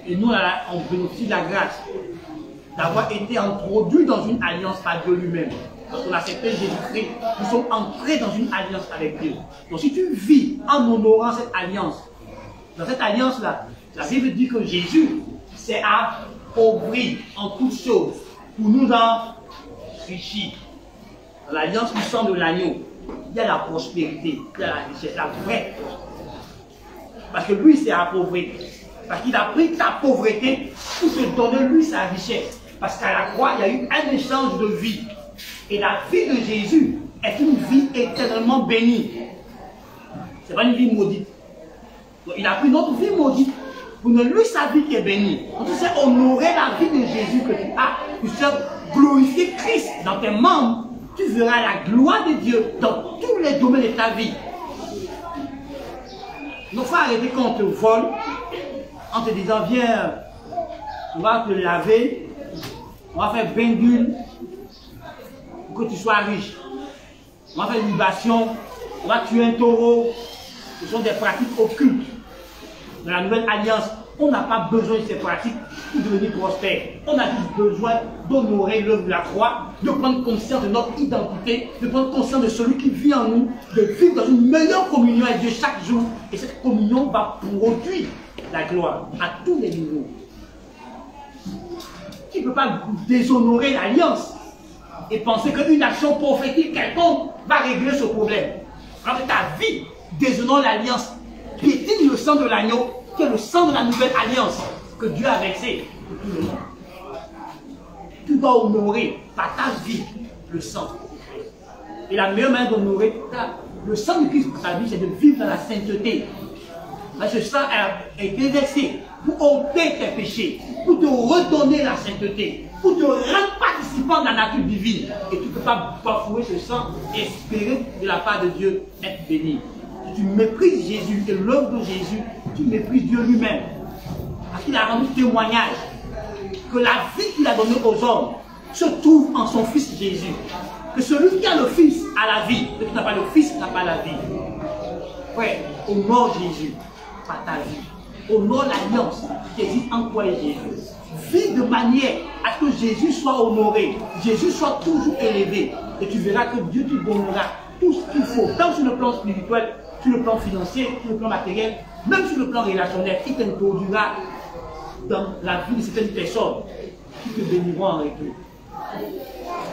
Et nous, on bénéficie de la grâce d'avoir été introduits dans une alliance par Dieu lui-même. Quand on a accepté Jésus-Christ, nous sommes entrés dans une alliance avec Dieu. Donc si tu vis en honorant cette alliance, dans cette alliance-là, la Bible dit que Jésus s'est appauvri en toutes choses pour nous enrichir. Dans l'alliance du sang de l'agneau, il y a la prospérité, il y a la richesse, la vraie prospérité. Parce que lui s'est appauvri. Parce qu'il a pris ta pauvreté pour te donner lui sa richesse. Parce qu'à la croix, il y a eu un échange de vie. Et la vie de Jésus est une vie éternellement bénie. Ce n'est pas une vie maudite. Donc, il a pris notre vie maudite pour donner lui sa vie qui est bénie. Donc, tu sais honorer la vie de Jésus que tu as. Tu sais glorifier Christ dans tes membres. Tu verras la gloire de Dieu dans tous les domaines de ta vie. Donc, il faut arrêter quand on te vole, en te disant, viens, on va te laver, on va faire bain d'huile pour que tu sois riche. On va faire une libation, on va tuer un taureau. Ce sont des pratiques occultes. Dans la nouvelle alliance, on n'a pas besoin de ces pratiques pour devenir prospère. On a juste besoin d'honorer l'œuvre de la croix, de prendre conscience de notre identité, de prendre conscience de celui qui vit en nous, de vivre dans une meilleure communion avec Dieu chaque jour. Et cette communion va produire la gloire à tous les niveaux. Tu ne peux pas déshonorer l'alliance et penser qu'une action prophétique quelconque va régler ce problème. Alors que ta vie déshonore l'alliance, piétine le sang de l'agneau, qui est le sang de la nouvelle alliance que Dieu a versé pour tout le monde. Tu dois honorer par ta vie le sang. Et la meilleure manière d'honorer le sang de Christ pour ta vie, c'est de vivre dans la sainteté. Ce sang a été versé pour ôter tes péchés, pour te redonner la sainteté, pour te rendre participant de la nature divine. Et tu ne peux pas bafouer ce sang et espérer de la part de Dieu être béni. Si tu méprises Jésus et l'œuvre de Jésus, tu méprises Dieu lui-même. Parce qu'il a rendu témoignage que la vie qu'il a donnée aux hommes se trouve en son Fils Jésus. Que celui qui a le Fils a la vie, celui qui n'a pas le Fils n'a pas la vie. Frère, honore Jésus par ta vie. Honore l'alliance qui existe en toi et Jésus. Vis de manière à ce que Jésus soit honoré, Jésus soit toujours élevé. Et tu verras que Dieu te donnera tout ce qu'il faut, tant sur le plan spirituel, sur le plan financier, sur le plan matériel, même sur le plan relationnel, qui t'introduira dans la vie de certaines personnes qui te béniront en retour.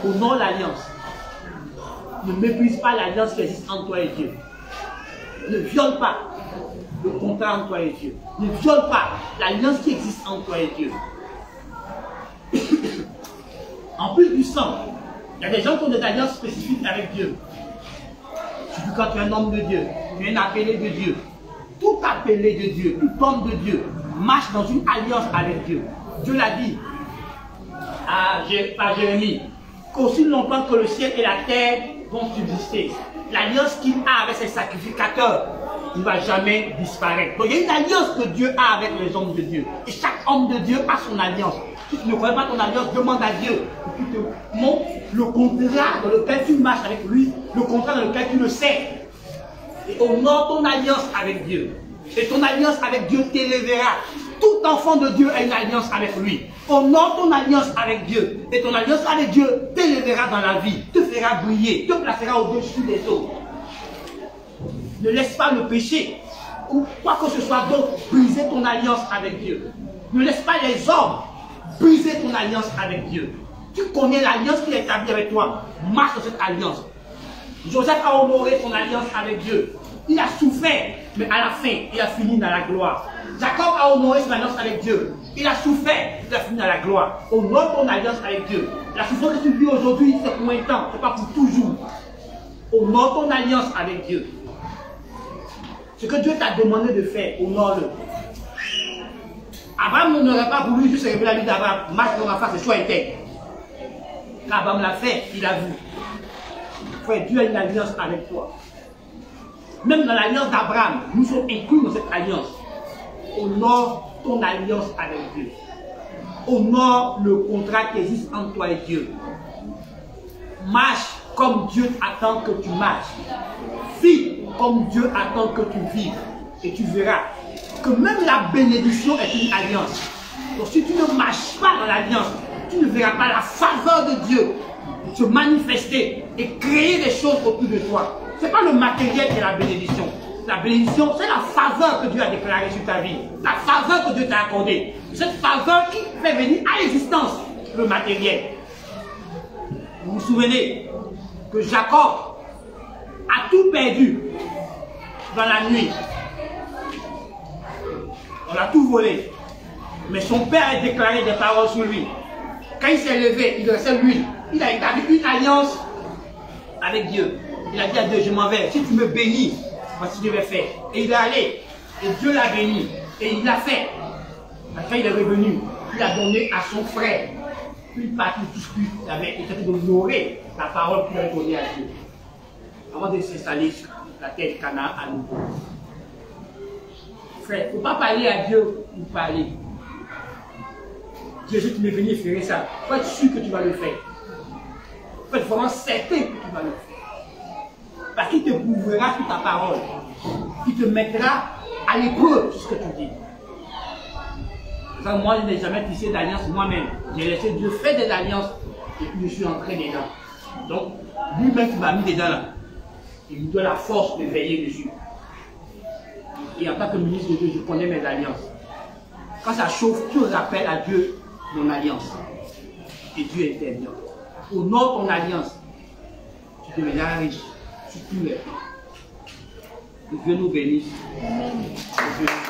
Honore l'alliance. Ne méprise pas l'alliance qui existe entre toi et Dieu. Ne viole pas le contrat entre toi et Dieu. Ne viole pas l'alliance qui existe entre toi et Dieu. En plus du sang, il y a des gens qui ont des alliances spécifiques avec Dieu. Surtout quand tu es un homme de Dieu, tu es un appelé de Dieu. Tout appelé de Dieu, tout homme de Dieu marche dans une alliance avec Dieu. Dieu l'a dit à Jérémie, qu'aussi longtemps que le ciel et la terre vont subsister, l'alliance qu'il a avec ses sacrificateurs ne va jamais disparaître. Donc il y a une alliance que Dieu a avec les hommes de Dieu. Et chaque homme de Dieu a son alliance. Si tu ne connais pas ton alliance, demande à Dieu qu'il te montre le contrat dans lequel tu marches avec lui, le contrat dans lequel tu le sais. Et honore ton alliance avec Dieu. Et ton alliance avec Dieu t'élèvera. Tout enfant de Dieu a une alliance avec lui. Honore ton alliance avec Dieu. Et ton alliance avec Dieu t'élèvera dans la vie, te fera briller, te placera au-dessus des autres. Ne laisse pas le péché ou quoi que ce soit d'autre briser ton alliance avec Dieu. Ne laisse pas les hommes briser ton alliance avec Dieu. Tu connais l'alliance qu'il a établie avec toi. Marche dans cette alliance. Joseph a honoré son alliance avec Dieu. Il a souffert, mais à la fin, il a fini dans la gloire. Jacob a honoré son alliance avec Dieu. Il a souffert, il a fini dans la gloire. Honore ton alliance avec Dieu. La souffrance que tu vis aujourd'hui, c'est pour un temps, c'est pas pour toujours. Honore ton alliance avec Dieu. Ce que Dieu t'a demandé de faire, honore-le. Abraham n'aurait pas voulu juste révéler la vie d'Abraham. Marche dans ma face, c'est choix intègre. Abraham l'a fait, il a vu. Frère, Dieu a une alliance avec toi. Même dans l'alliance d'Abraham, nous sommes inclus dans cette alliance. Honore ton alliance avec Dieu. Honore le contrat qui existe entre toi et Dieu. Marche comme Dieu attend que tu marches. Vis comme Dieu attend que tu vives. Et tu verras que même la bénédiction est une alliance. Donc si tu ne marches pas dans l'alliance, tu ne verras pas la faveur de Dieu se manifester et créer des choses autour de toi. Ce n'est pas le matériel qui est la bénédiction. La bénédiction, c'est la faveur que Dieu a déclarée sur ta vie. La faveur que Dieu t'a accordée. Cette faveur qui fait venir à l'existence le matériel. Vous vous souvenez que Jacob a tout perdu dans la nuit. On a tout volé. Mais son père a déclaré des paroles sur lui. Quand il s'est levé, il restait l'huile. Il a établi une alliance avec Dieu. Il a dit à Dieu, je m'en vais. Si tu me bénis, voici ce que je vais faire. Et il est allé. Et Dieu l'a béni. Et il l'a fait. Quand il est revenu, il a donné à son frère une partie de tout ce qu'il avait été d'honorer la parole qu'il avait donnée à Dieu. Avant de s'installer sur la terre de Canaan à nouveau. Frère, il ne faut pas parler à Dieu pour parler. Dieu, si tu m'es venu faire ça, il faut être sûr que tu vas le faire. Il faut être vraiment certain que tu vas le faire. Parce qu'il te prouvera sur ta parole. Il te mettra à l'épreuve sur ce que tu dis. Moi, je n'ai jamais tissé d'alliance moi-même. J'ai laissé Dieu faire des alliances et puis je suis entré dedans. Donc, lui-même qui m'a mis dedans là, il me donne la force de veiller dessus. Et en tant que ministre de Dieu, je connais mes alliances. Quand ça chauffe, tu rappelles à Dieu mon alliance. Et Dieu intervient. Honore ton alliance. Tu deviendras riche sur tous les plans. Que Dieu nous bénisse. Amen.